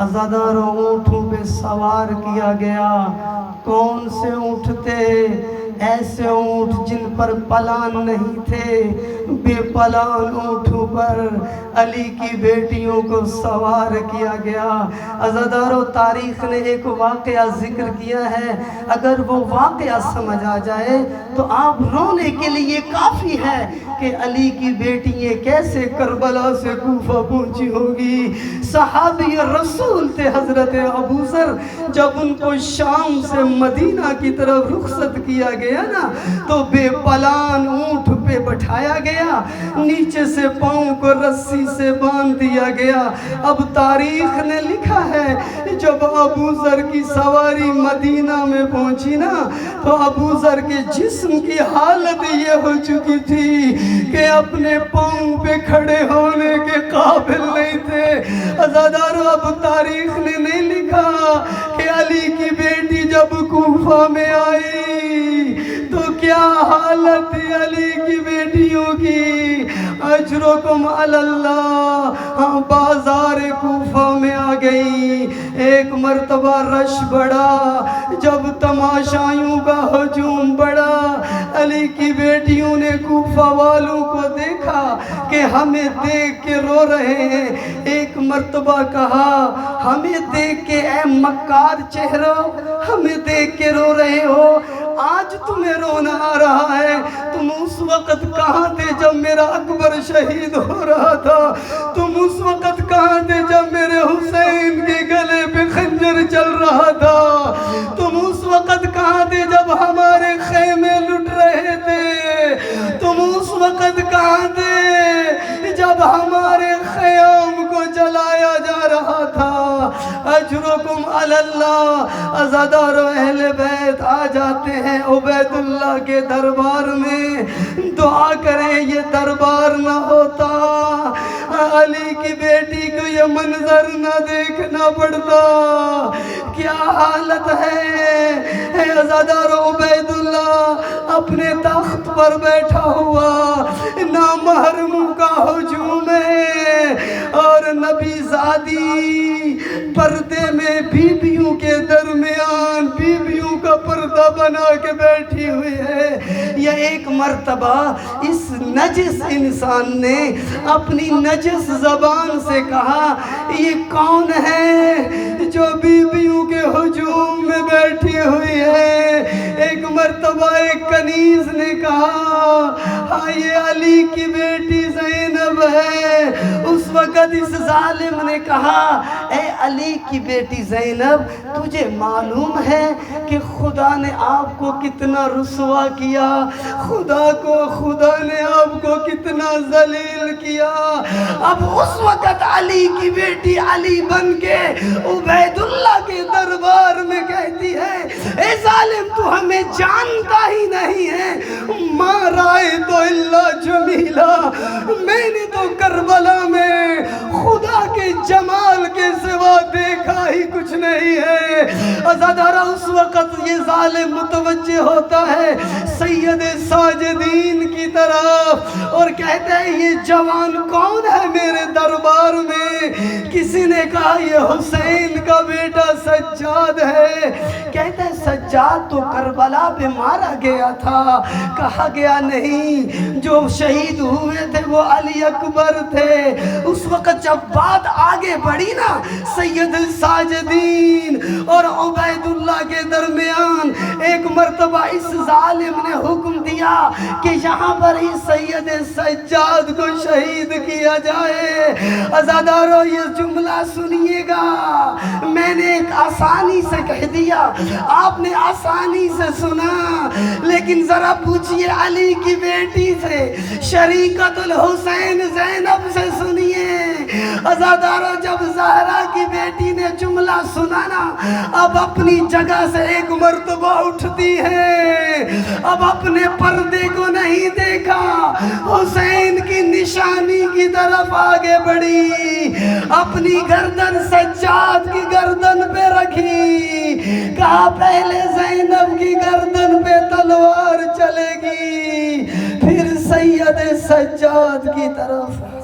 عزاداروں اونٹوں پہ سوار کیا گیا. کون سے اونٹ تھے؟ ایسے اونٹ جن پر پلان نہیں تھے، بے پلان اونٹوں پر علی کی بیٹیوں کو سوار کیا گیا. عزاداروں، تاریخ نے ایک واقعہ ذکر کیا ہے، اگر وہ واقعہ سمجھ آ جائے تو آپ رونے کے لیے کافی ہے کہ علی کی بیٹیاں کیسے کربلا سے کوفہ پہنچی ہوگی. صحابی رسول تھے حضرت ابو ذر، جب ان کو شام سے مدینہ کی طرف رخصت کیا گیا نا تو بے پلان اونٹ پہ بٹھایا گیا، نیچے سے پاؤں کو رسی سے باندھ دیا گیا. اب تاریخ نے لکھا ہے جب ابو ذر کی سواری مدینہ میں پہنچی نا تو ابو ذر کے جسم کی حالت یہ ہو چکی تھی کہ اپنے پاؤں پہ کھڑے ہونے کے قابل نہیں تھے. عزاداروں، اب تاریخ نے نہیں لکھا کہ علی کی بیٹی جب کوفہ میں آئی تو کیا حالت تھی علی کی بیٹیوں کی. اجرکم علی اللہ. ہاں، بازار کوفہ میں آ گئی. ایک مرتبہ رش بڑھا، جب تماشائیوں کا ہجوم بڑھا، علی کی بیٹیوں نے کوفہ والوں کو دیکھا کہ ہمیں دیکھ کے رو رہے ہیں. ایک مرتبہ کہا، ہمیں دیکھ کے اے مکار چہروں، ہمیں دیکھ کے رو رہے ہو، آج تمہیں رونا آ رہا ہے، تم اس وقت کہاں تھے جب میرا اکبر شہید ہو رہا تھا؟ تم اس وقت کہاں تھے جب میرے حسین کے گلے پہ خنجر چل رہا تھا؟ تم اس وقت کہاں تھے جب ہمارے خیمے لٹ رہے تھے؟ تم اس وقت کہاں تھے جب ہمارے خیام کو جلایا جا رہا تھا؟ اجرکم علی اللہ، عزادار و اہل بیت آ جاتے ہیں عبید اللہ کے دربار میں، دعا کریں یہ دربار نہ ہوتا، علی کی بیٹی کو یہ منظر نہ دیکھنا پڑتا۔ کیا حالت ہے عزادار عبید اللہ اپنے تخت پر بیٹھا ہوا، نامحرموں کا ہجوم ہے، اور نبی زادی پردے میں بیویوں کے درمیان بیویوں کا پردہ بنا کے بیٹھی ہوئی ہے۔ یہ ایک مرتبہ اس نجس انسان نے اپنی نجس زبان سے کہا، یہ کون ہے جو بیویوں کے ہجوم میں بیٹھی ہوئی ہے؟ ایک مرتبہ ایک کنیز نے کہا، ہاں یہ علی کی بیٹی زینب ہے۔ اس وقت اس ظالم نے کہا، اے علی کی بیٹی زینب، تجھے معلوم ہے کہ خدا نے آپ کو کتنا رسوا کیا، خدا نے آپ کو کتنا ذلیل کیا۔ اب اس وقت علی کی بیٹی علی بن کے عبید اللہ کے دربار میں کہتی ہے، اے ظالم تو ہمیں جانتا ہی نہیں ہے، ما رأیت الا جمیلا، میں نے تو کربلا میں خدا کے جمال کے سوا دیکھا ہی کچھ نہیں ہے۔ عزادارہ اس وقت یہ ظالم متوجہ ہوتا ہے سید ساجدین کی طرف اور کہتا ہے، یہ جوان کون ہے میرے دربار میں؟ کسی نے کہا یہ حسین کا بیٹا سجاد ہے۔ کہتا ہے سجاد تو کربلا پہ مارا گیا تھا۔ کہا گیا نہیں، جو شہید ہوئے تھے وہ علی اکبر تھے۔ اس وقت جب بات آگے بڑھی نا سید ساجدین اور عبید اللہ کے درمیان، ایک مرتبہ اس ظالم نے حکم دیا کہ یہاں پر ہی سید سجاد کو شہید کیا جائے۔ عزادارو یہ جملہ سنیے گا، میں نے ایک آسانی سے کہہ دیا، آپ نے آسانی سے سنا، لیکن ذرا پوچھئے علی کی بیٹی سے، شریکت الحسین زینب سے سنیے۔ عزادارو جب زہرا کی بیٹی نے جملہ سنانا، اب اپنی جگہ سے ایک مرتبہ اٹھتی ہے، اب اپنے پردے کو نہیں دیکھا، حسین کی نشانی کی طرف آگے بڑھی، اپنی گردن سجاد کی گردن پہ رکھی، کہا پہلے زینب کی گردن پہ تلوار چلے گی، پھر سید سجاد کی طرف